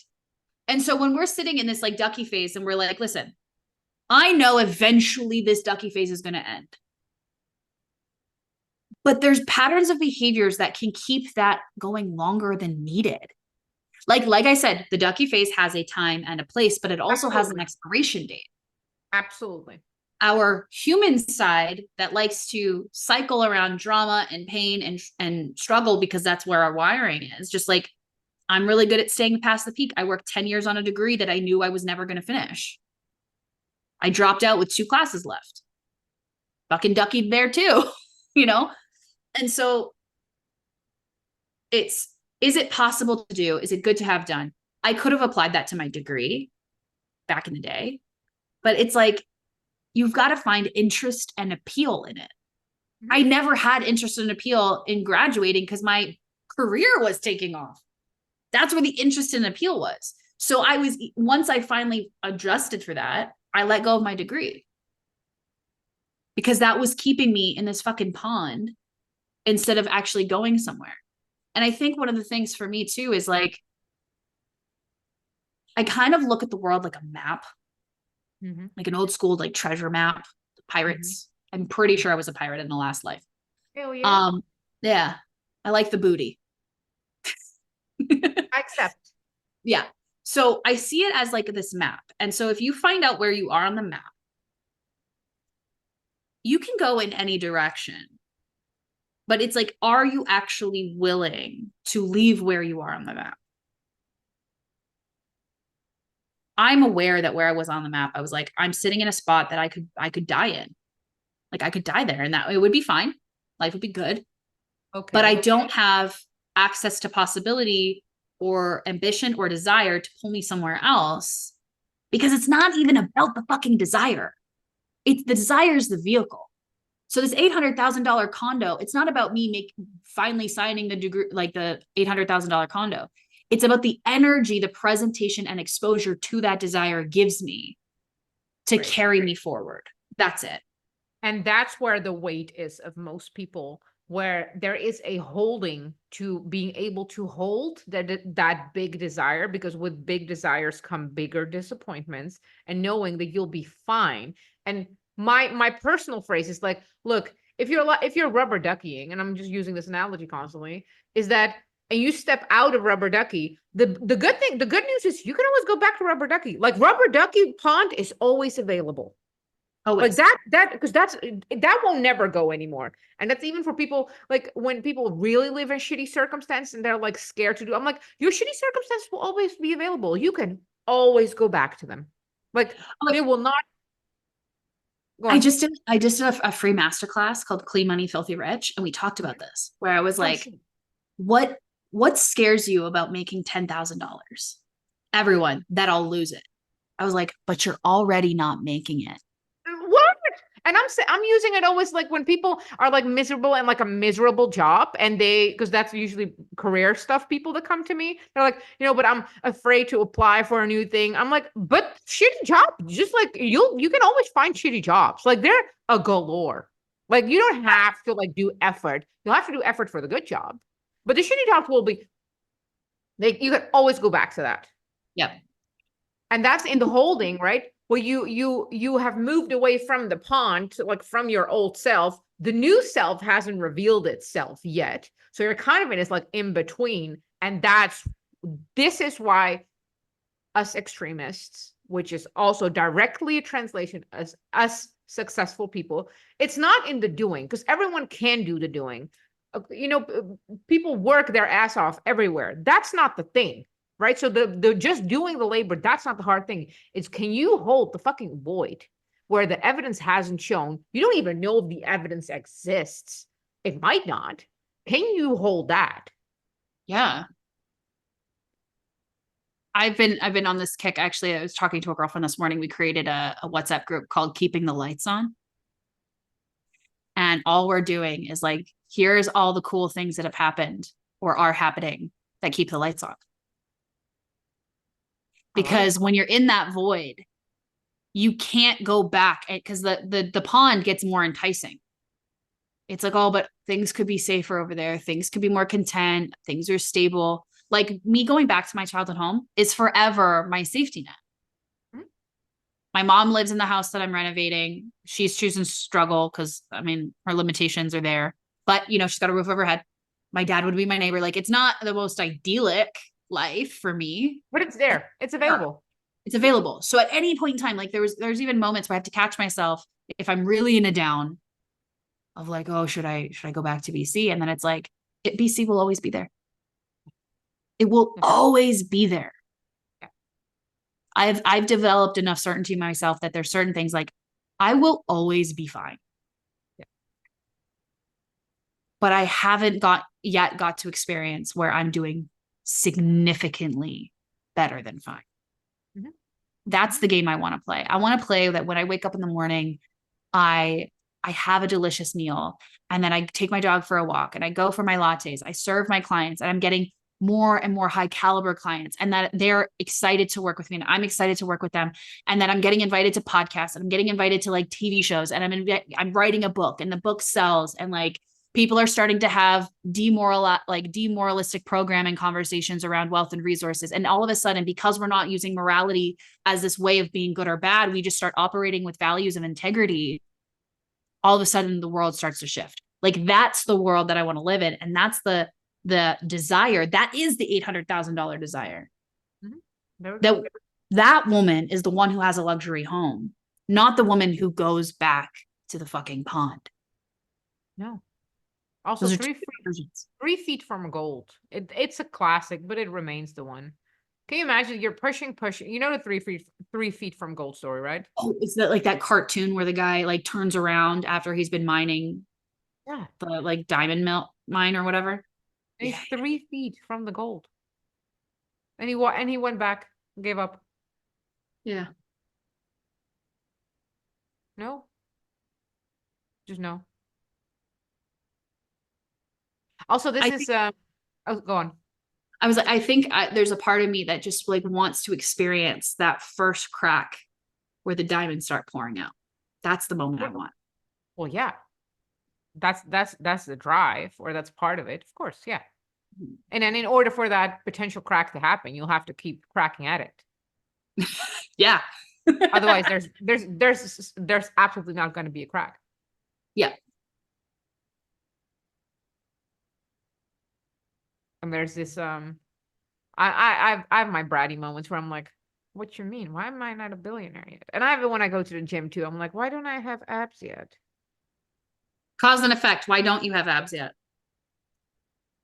And so when we're sitting in this like ducky phase and we're like, listen, I know eventually this ducky phase is going to end. But there's patterns of behaviors that can keep that going longer than needed. Like I said, the ducky phase has a time and a place, but it also has an expiration date. Absolutely. Our human side that likes to cycle around drama and pain and struggle, because that's where our wiring is. Just like, I'm really good at staying past the peak. I worked 10 years on a degree that I knew I was never going to finish. I dropped out with 2 classes left. Fucking duckied there too, And so is it possible to do? Is it good to have done? I could have applied that to my degree back in the day, but it's like, you've got to find interest and appeal in it. Mm-hmm. I never had interest and appeal in graduating because my career was taking off. That's where the interest and appeal was. So once I finally adjusted for that, I let go of my degree because that was keeping me in this fucking pond instead of actually going somewhere. And I think one of the things for me too is like, I kind of look at the world like a map, like an old school, like treasure map, pirates. I'm pretty sure I was a pirate in the last life. Hell yeah. Yeah. I like the booty. I accept. Yeah. So I see it as like this map. And so if you find out where you are on the map, you can go in any direction. But it's like, are you actually willing to leave where you are on the map? I'm aware that where I was on the map, I was like, I'm sitting in a spot that I could die in. Like I could die there and that it would be fine. Life would be good. Okay. But I don't have access to possibility or ambition or desire to pull me somewhere else, because it's not even about the fucking desire. The desire is the vehicle. So this $800,000 condo, it's not about me finally signing the degree, like the $800,000 condo. It's about the energy, the presentation and exposure to that desire gives me to carry me forward. That's it. And that's where the weight is of most people, where there is a holding to being able to hold that big desire, because with big desires come bigger disappointments, and knowing that you'll be fine. And my personal phrase is like, look, if you're rubber duckying, and I'm just using this analogy constantly, is that, and you step out of rubber ducky, the good news is you can always go back to rubber ducky. Like rubber ducky pond is always available. Always. Like that won't never go anymore. And that's even for people, like when people really live in shitty circumstances and they're like scared to do, I'm like, your shitty circumstances will always be available. You can always go back to them. Like they will not. I just did a free masterclass called Clean Money, Filthy Rich. And we talked about this, where I was like, what scares you about making $10,000? Everyone, that I'll lose it. I was like, but you're already not making it. What? And I'm using it always like when people are like miserable and like a miserable job, and because that's usually career stuff, people that come to me, they're like, but I'm afraid to apply for a new thing. I'm like, but shitty job, just like you can always find shitty jobs. Like they're a galore. Like you don't have to like do effort. You'll have to do effort for the good job. But the shitty jobs will be you can always go back to that. Yep. And that's in the holding, right? Well, you have moved away from the pond, like from your old self. The new self hasn't revealed itself yet. So you're kind of in this like in between. And this is why us extremists, which is also directly a translation as us successful people, it's not in the doing, because everyone can do the doing. People work their ass off everywhere. That's not the thing, right? So the just doing the labor, that's not the hard thing. It's, can you hold the fucking void where the evidence hasn't shown? You don't even know if the evidence exists. It might not. Can you hold that? Yeah. I've been on this kick. Actually, I was talking to a girlfriend this morning. We created a WhatsApp group called Keeping the Lights On. And all we're doing is like, here's all the cool things that have happened or are happening that keep the lights on. Because when you're in that void, you can't go back, because the pond gets more enticing. It's like, oh, but things could be safer over there. Things could be more content. Things are stable. Like me going back to my childhood home is forever my safety net. My mom lives in the house that I'm renovating. She's choosing to struggle because, I mean, her limitations are there. But, she's got a roof over her head. My dad would be my neighbor. Like, it's not the most idyllic life for me. But it's there. It's available. It's available. So at any point in time, like there's even moments where I have to catch myself if I'm really in a down of like, oh, should I go back to BC? And then it's like, BC will always be there. It will always be there. I've developed enough certainty in myself that there's certain things like I will always be fine. Yeah. But I haven't got to experience where I'm doing significantly better than fine. Mm-hmm. That's the game I want to play. I want to play that when I wake up in the morning, I have a delicious meal, and then I take my dog for a walk and I go for my lattes. I serve my clients, and I'm getting more and more high caliber clients, and that they're excited to work with me and I'm excited to work with them. And then I'm getting invited to podcasts, and I'm getting invited to like TV shows, and I'm writing a book, and the book sells, and like people are starting to have demoralistic programming conversations around wealth and resources. And all of a sudden, because we're not using morality as this way of being good or bad, we just start operating with values of integrity. All of a sudden the world starts to shift. Like that's the world that I want to live in. And that's the desire. That is the $800,000 desire. Mm-hmm. That woman is the one who has a luxury home, not the woman who goes back to the fucking pond. No. Also, 3 feet from gold. It's a classic, but it remains the one. Can you imagine you're pushing? You know the 3 feet from gold story, right? Oh, is that like that cartoon where the guy like turns around after he's been mining the like diamond mine or whatever? And he's 3 feet from the gold. And he went back, gave up. Yeah. No. Just no. Also, this is go on. I was like, I think there's a part of me that just like wants to experience that first crack where the diamonds start pouring out. That's the moment I want. Well, yeah. That's the drive, or that's part of it. Of course, yeah. Mm-hmm. And then in order for that potential crack to happen, you'll have to keep cracking at it. Yeah. Otherwise, there's absolutely not going to be a crack. Yeah. And there's this I have my bratty moments where I'm like, what you mean? Why am I not a billionaire yet? And I have it when I go to the gym too. I'm like, why don't I have abs yet? Cause and effect. Why don't you have abs yet?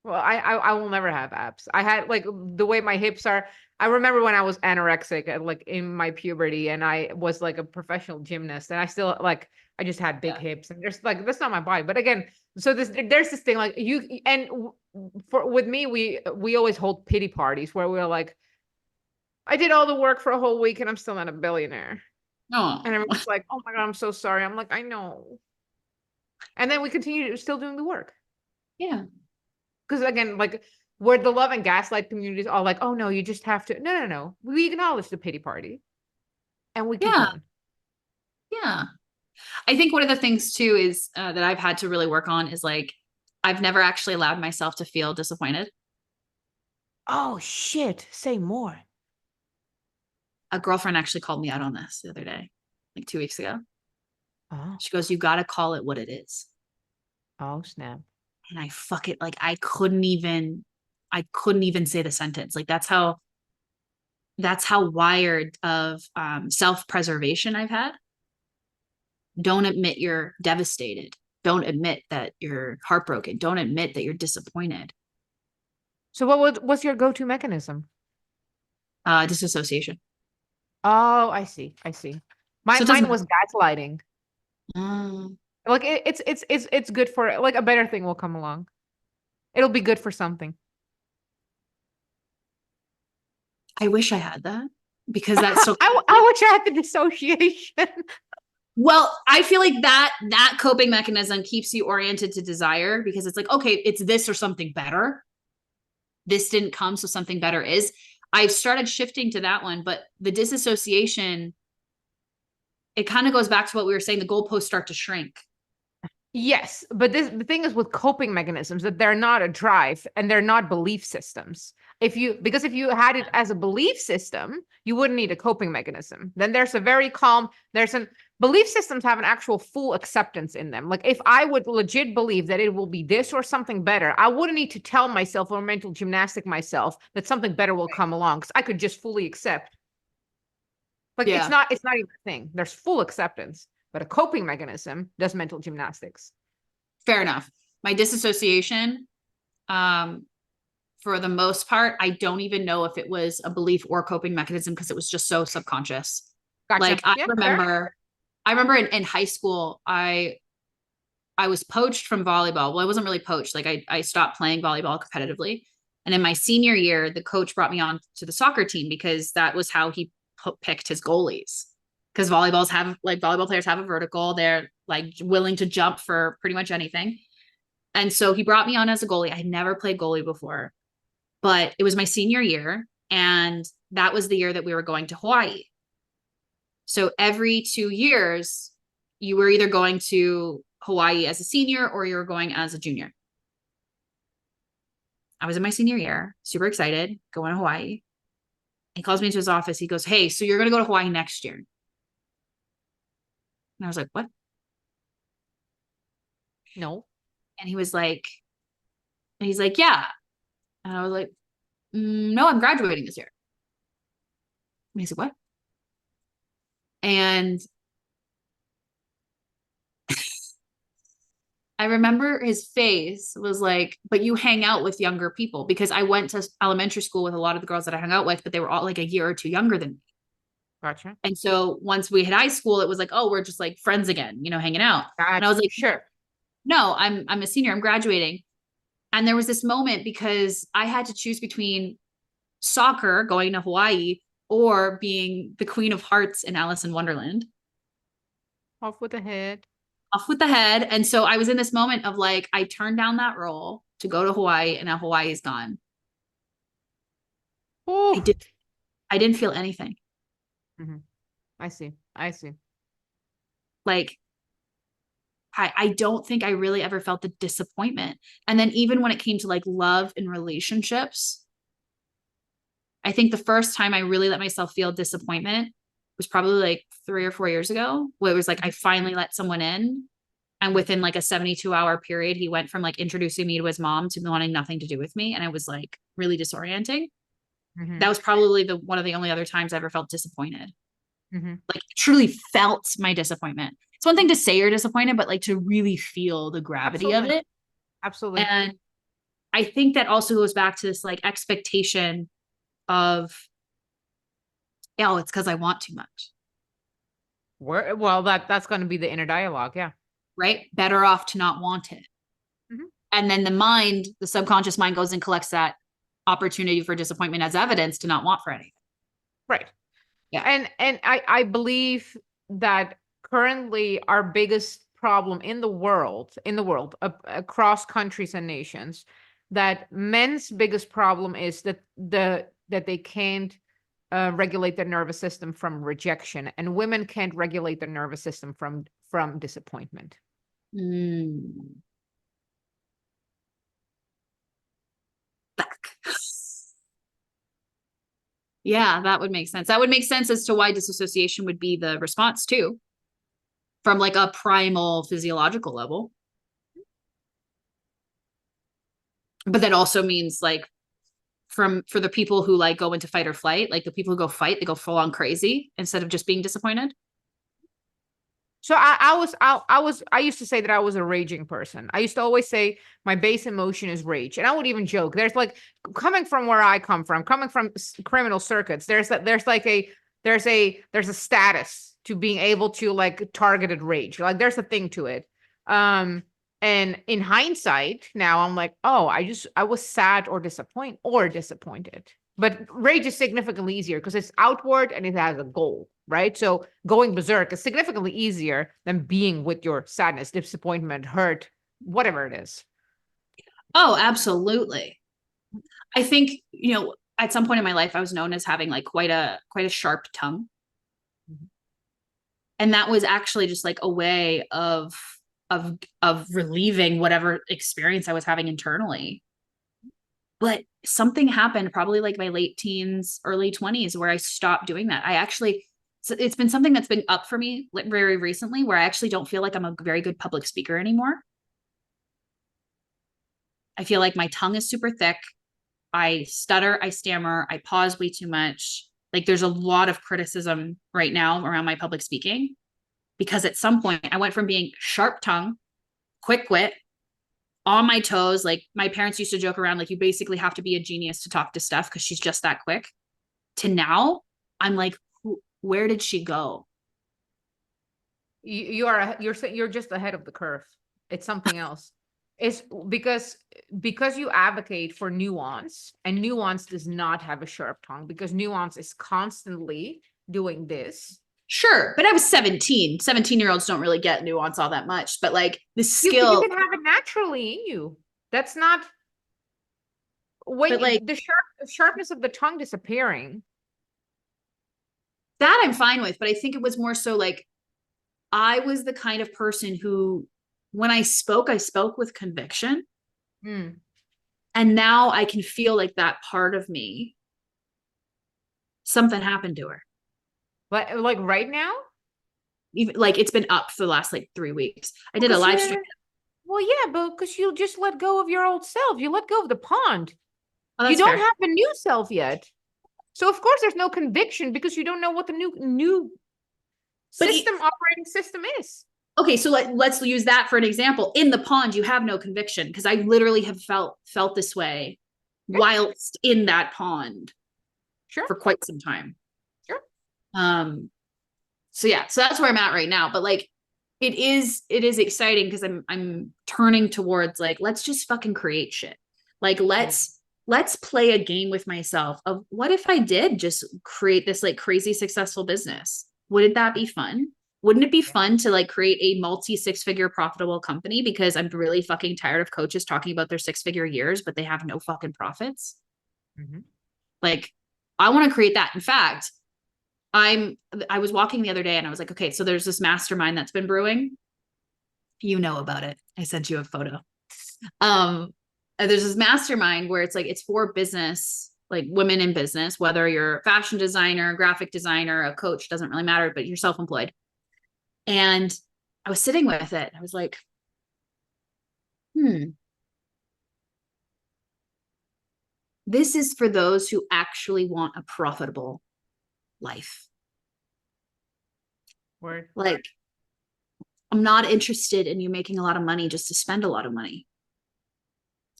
Well, I will never have abs. I had like the way my hips are. I remember when I was anorexic, like in my puberty, and I was like a professional gymnast, and I still like I just had big hips, and there's like that's not my body. But again, so there's this thing like with me, we always hold pity parties where we're like, I did all the work for a whole week and I'm still not a billionaire. And Oh, everyone's like, oh my God, I'm so sorry. I'm like, I know. And then we continue still doing the work. yeah. Because again, like where the love and gaslight communities are like, oh no, you just have to. No, no, no. We acknowledge the pity party and we keep Yeah. going. Yeah. I think one of the things too is that I've had to really work on is like, I've never actually allowed myself to feel disappointed. Oh shit. Say more. A girlfriend actually called me out on this the other day, like 2 weeks ago. Oh, She goes, "You got to call it what it is." oh snap. And I fuck it. Like I couldn't even say the sentence. Like that's how wired of self-preservation I've had. Don't admit you're devastated. Don't admit that you're heartbroken. Don't admit that you're disappointed. So what's your go-to mechanism? Disassociation. Oh, I see. I see. So it Mine doesn't. was gaslighting. Um, Like it's good for like a better thing will come along. It'll be good for something. I wish I had that because that's so. I wish I had the dissociation. Well, I feel like that coping mechanism keeps you oriented to desire because it's like, okay, it's this or something better. This didn't come, so something better is. I've started shifting to that one, but the disassociation, it kind of goes back to what we were saying. The goalposts start to shrink. Yes, but the thing is with coping mechanisms that they're not a drive and they're not belief systems. If you had it as a belief system, you wouldn't need a coping mechanism. Then there's a very calm, there's an belief systems have an actual full acceptance in them. Like if I would legit believe that it will be this or something better, I wouldn't need to tell myself or mental gymnastic myself that something better will come along because I could just fully accept. Like Yeah, it's not even a thing. There's full acceptance, but a coping mechanism does mental gymnastics. fair enough. My disassociation, um, for the most part, I don't even know if it was a belief or coping mechanism because it was just so subconscious. Gotcha. Like I Yeah, fair. remember, I remember in high school, I was poached from volleyball. Well, I wasn't really poached. Like I stopped playing volleyball competitively. And in my senior year, the coach brought me on to the soccer team because that was how he picked his goalies. Because volleyball players have a vertical. They're like willing to jump for pretty much anything. And so he brought me on as a goalie. I had never played goalie before, but it was my senior year. And that was the year that we were going to Hawaii. So every 2 years, you were either going to Hawaii as a senior or you were going as a junior. I was in my senior year, super excited, going to Hawaii. He calls me into his office. He goes, "Hey, so you're going to go to Hawaii next year." And I was like, "What?" No. And he's like, "Yeah." And I was like, "No, I'm graduating this year." And he said, "What?" And I remember his face was like, "But you hang out with younger people," because I went to elementary school with a lot of the girls that I hung out with, but they were all like a year or two younger than me. Gotcha. And so once we hit high school, it was like, "Oh, we're just like friends again, hanging out." And I was Gotcha. like, Sure. "No, I'm a senior. I'm graduating." And there was this moment because I had to choose between soccer, going to Hawaii, or being the Queen of Hearts in Alice in Wonderland. Off with the head. Off with the head. And so I was in this moment of like, I turned down that role to go to Hawaii, and now Hawaii is gone. I Ooh. did I didn't feel anything. Hmm. I see. I see. Like I don't think I really ever felt the disappointment. And then even when it came to like love and relationships, I think the first time I really let myself feel disappointment was probably like 3 or 4 years ago, where it was like I finally let someone in. And within like a 72-hour period, he went from like introducing me to his mom to wanting nothing to do with me. And it was like really disorienting. Hmm. That was probably the one of the only other times I ever felt disappointed. Hmm. Like truly felt my disappointment. It's one thing to say you're disappointed, but like to really feel the gravity of Absolutely. it. Absolutely. And I think that also goes back to this like expectation of, oh, it's because I want too much, Well, that's going to be the inner dialogue. Yeah. right? Better off to not want it. Hmm. And then the subconscious mind goes and collects that opportunity for disappointment as evidence to not want for anything. Right. Yeah. And I believe that currently our biggest problem in the world, across countries and nations, that men's biggest problem is that they can't regulate their nervous system from rejection, and women can't regulate their nervous system from disappointment. Mm. Yeah, that would make sense. That would make sense as to why disassociation would be the response too, from like a primal physiological level. But that also means like for the people who like go into fight or flight, like the people who go fight, they go full on crazy instead of just being disappointed. So I used to say that I was a raging person. I used to always say my base emotion is rage, and I would even joke. There's like, coming from where I come from, coming from criminal circuits. There's a status to being able to like targeted rage. Like there's a thing to it. And in hindsight, now I'm like, oh, I was sad or disappointed. But rage is significantly easier because it's outward and it has a goal, right? So going berserk is significantly easier than being with your sadness, disappointment, hurt, whatever it is. Oh, absolutely. I think, at some point in my life, I was known as having like quite a sharp tongue. Mhm. And that was actually just like a way of relieving whatever experience I was having internally. But something happened probably like my late teens, early 20s where I stopped doing that. It's been something that's been up for me very recently where I actually don't feel like I'm a very good public speaker anymore. I feel like my tongue is super thick. I stutter, I stammer, I pause way too much. Like there's a lot of criticism right now around my public speaking because at some point I went from being sharp tongue, quick wit, on my toes. Like my parents used to joke around, like you basically have to be a genius to talk to Steph because she's just that quick. To now, I'm like, where did she go? You're just ahead of the curve. It's something else. It's because you advocate for nuance, and nuance does not have a sharp tongue because nuance is constantly doing this. Sure, but I was 17. 17-year-olds don't really get nuance all that much, but like the You skill. can have it naturally in you. That's not when But like the sharpness of the tongue disappearing. that I'm fine with, but I think it was more so like I was the kind of person who, when I spoke with conviction. Mm. And now I can feel like that part of me, something happened to her. But like right now, Even like it's been up for the last like 3 weeks. I did a because live stream. well, yeah, but because you just let go of your old self, you let go of the pond. Oh, You that's don't fair. have a new self yet. So of course there's no conviction because you don't know what the new But operating system is. okay, so let's use that for an example. In the pond, you have no conviction because I literally have felt this way Yeah, whilst in that pond sure, for quite some time. sure. Um, so yeah, so that's where I'm at right now. But like it is exciting because I'm turning towards like, let's just fucking create shit. Like Yeah. let's play a game with myself of what if I did just create this like crazy successful business? Wouldn't that be fun? Wouldn't it be Yeah. fun to like create a multi six-figure profitable company? Because I'm really fucking tired of coaches talking about their six-figure years, but they have no fucking profits. Mhm. Like, I want to create that. In fact, I was walking the other day and I was like, okay, so there's this mastermind that's been brewing. You know about it. I sent you a photo. There's this mastermind where it's like it's for business, like women in business, whether you're a fashion designer, graphic designer, a coach, doesn't really matter, but you're self-employed. And I was sitting with it. I was like, this is for those who actually want a profitable life. Word. Like, I'm not interested in you making a lot of money just to spend a lot of money.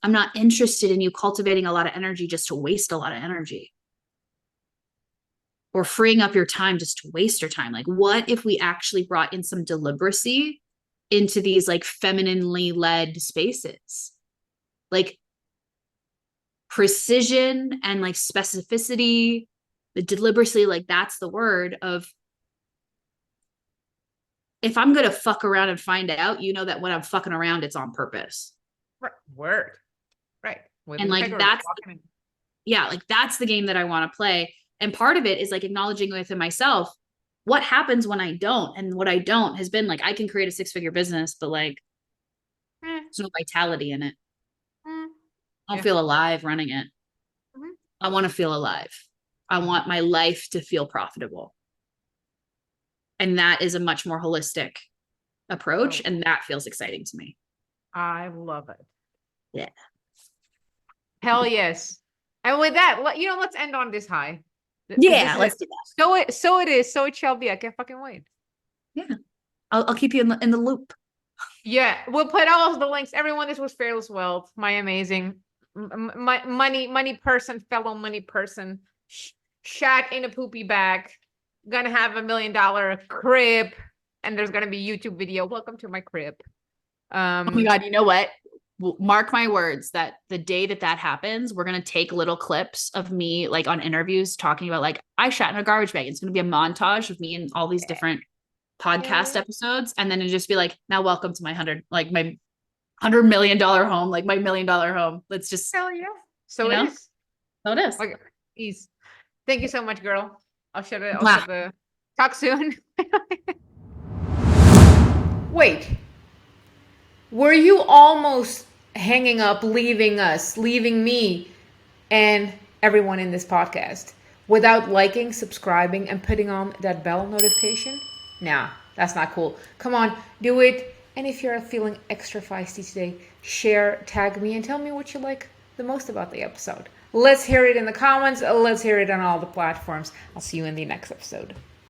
I'm not interested in you cultivating a lot of energy just to waste a lot of energy or freeing up your time just to waste your time. Like, what if we actually brought in some deliberacy into these like femininely led spaces? Like precision and like specificity, the deliberacy, like that's the word of if I'm gonna fuck around and find out, you know that when I'm fucking around, it's on purpose. Right. Word. Right. With And like integrity. that's yeah, like that's the game that I want to play. And part of it is like acknowledging within myself what happens when I don't. And what I don't has been like I can create a 6-figure business, but like eh, there's no vitality in it. mm, I don't yeah. feel alive running it. Mhm. I want to feel alive. I want my life to feel profitable. And that is a much more holistic approach. Oh, And that feels exciting to me. I love it. Yeah. Hell yes. And with that, let's end on this high. Because this Yeah, is it. let's do that. So it is. So it shall be. I can't fucking wait. Yeah. I'll keep you in the loop. Yeah, we'll put all of the links. Everyone, this was Fearless Wealth. My amazing money person, fellow money person, shat in a poopy bag. Gonna have $1 million crib, and there's gonna be YouTube video. Welcome to my crib. Oh my God, you know what? Mark my words that the day that that happens, we're going to take little clips of me like on interviews talking about like I shot in a garbage bag. It's going to be a montage of me and all these different podcast episodes. And then it'll just be like, now welcome to my $100 million home, like my $1 million home. Let's just, Hell yeah. So you it know, is. so it is. Okay, peace. Thank you so much, girl. I'll shut it. Mwah. Talk soon. Wait. Were you almost hanging up, leaving us, leaving me, and everyone in this podcast without liking, subscribing, and putting on that bell notification? Nah, that's not cool. Come on, do it. And if you're feeling extra feisty today, share, tag me, and tell me what you like the most about the episode. Let's hear it in the comments. Let's hear it on all the platforms. I'll see you in the next episode.